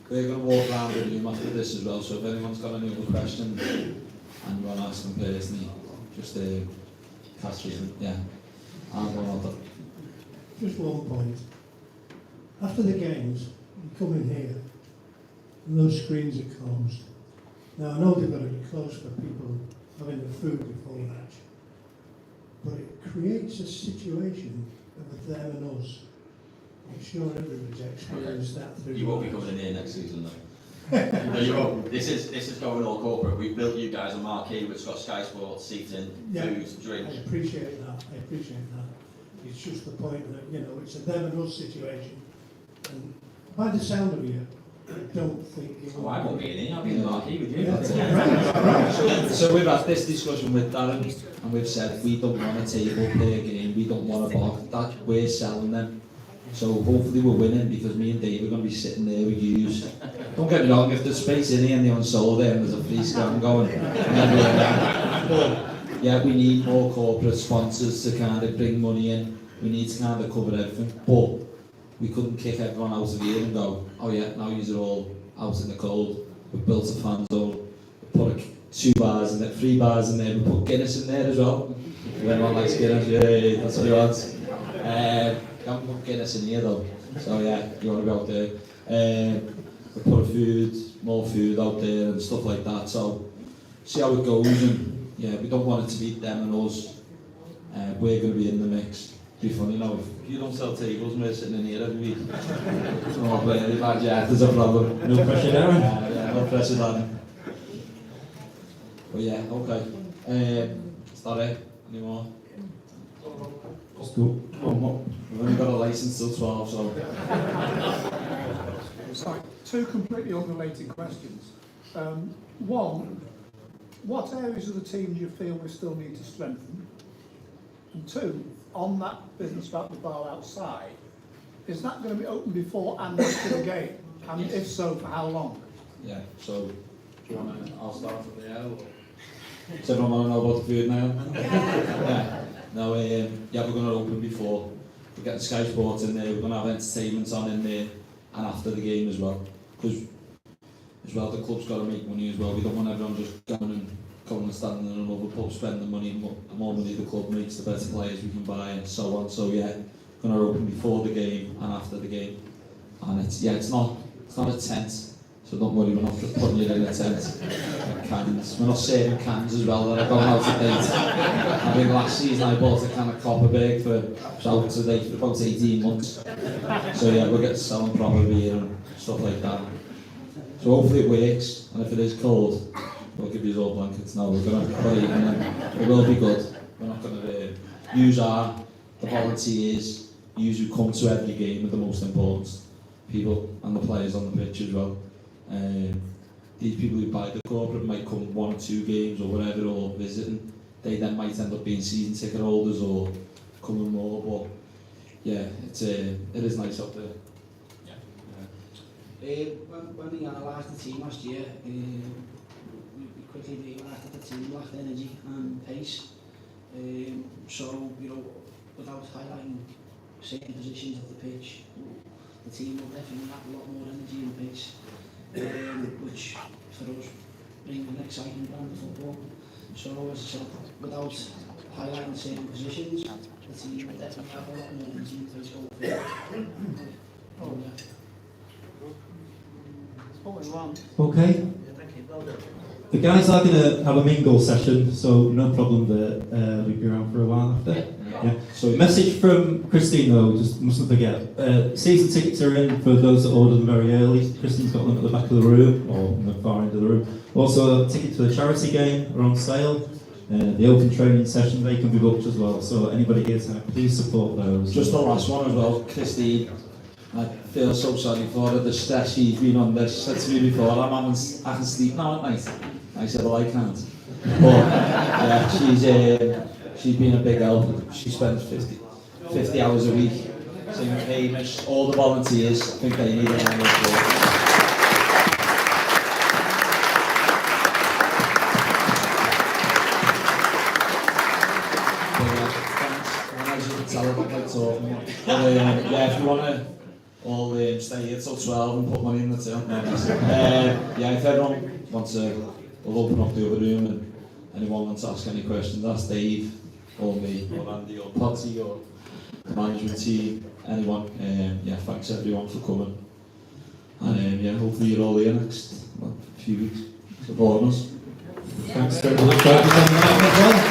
We're going to walk around the room after this as well, so if anyone's got any other questions and you want to ask them personally, just cast us. Yeah, I'm going on. Just one point. After the games, you come in here, and those screens are closed. Now, I know they've got to be closed for people having the food before match, but it creates a situation of them and us. I'm sure everybody's experienced that through. You won't be coming in here next season though. No, you won't. This is going all corporate. We've built you guys a marquee which got Sky Sports, seating, food, drink. I appreciate that. It's just the point that, you know, it's a them and us situation. And by the sound of you, I don't think you will. Oh, I won't be in here. I'll be in the marquee with you. Right. So we've had this discussion with Darren, and we've said we don't want a table per game, we don't want a box. That we're selling them. So hopefully we're winning because me and Dave are going to be sitting there with yous. Don't get me wrong, if there's space in here and they're unsold there and there's a free scam going, but yeah, we need more corporate sponsors to kind of bring money in. We need to kind of cover everything, but we couldn't kick everyone out of here and go, oh yeah, now you're all out in the cold. We've built a fan zone, we put 2 bars in there, 3 bars in there, we put Guinness in there as well. If anyone likes Guinness, yeah, that's what he wants. You haven't put Guinness in here though, so yeah, you want to be out there. We put more food out there and stuff like that, so see how it goes, and yeah, we don't want it to be them and us. We're going to be in the mix. Be funny now, if you don't sell tables and we're sitting in here every week. It's not really bad, yeah, there's a problem. No pressure, Darren. Yeah, no pressure, Darren. But yeah, okay. Is that it? Any more? Let's go. One more. We've only got a licence till 12, so... Sorry, two completely unrelated questions. One, what areas of the team do you feel we still need to strengthen? And two, on that business about the bar outside, is that going to be open before and after the game? And if so, for how long? Yeah, so, do you want to... I'll start from the air, or... Does everyone want to know about the food now? Yeah. No, yeah, we're going to open before. We're getting Sky Sports in there, we're going to have entertainment on in there, and after the game as well. Because, as well, the club's got to make money as well. We don't want everyone just going and standing in another pub, spending money. The more money the club makes, the better players we can buy, and so on. So yeah, going to open before the game and after the game. And it's not a tent, so don't worry, we're not just putting you in a tent. Cans. We're not serving cans as well that are going out of date. I think last season I bought a can of Copperberg for out to date for about 18 months. So yeah, we'll get selling proper beer and stuff like that. So hopefully it works, and if it is cold, we'll give you all blankets now. We're going to put it in, and it will be good. We're not going to use the volunteers, use who come to every game are the most important people, and the players on the pitch as well. These people who buy the corporate might come 1 or 2 games or whatever, or visiting. They then might end up being season ticket holders or coming more, but yeah, it is nice up there. When we analysed the team last year, we quickly realised that the team lacked energy and pace. So, without highlighting certain positions of the pitch, the team will definitely have a lot more energy and pace, which for us brings an exciting brand of football. So, as I said, without highlighting certain positions, the team will definitely have a lot more energy and pace going forward. Okay. The guys are going to have a mingle session, so no problem that we'll be around for a while after. Yeah. So message from Christine though, just mustn't forget. Season tickets are in for those that ordered them very early. Christine's got them at the back of the room, or in the far end of the room. Also, tickets to the charity game are on sale. The open training session, they can be booked as well. So anybody here tonight, please support those. Just the last one as well, Christine. I feel so sorry for her, the stress she's been under. She said to me before, I can sleep now at night. I said, well, I can't. But yeah, she's been a big help. She spends 50 hours a week singing Hamish, all the volunteers. I think they need a round of applause. Yeah, if you want to all stay here till 12 and put money in the till. Yeah, if everyone wants to, we'll open up the other room, and anyone wants to ask any questions, ask Dave or me or Andy or Potty or the management team, anyone. Yeah, thanks everyone for coming. And yeah, hopefully you're all here next few weeks supporting us. Thanks very much.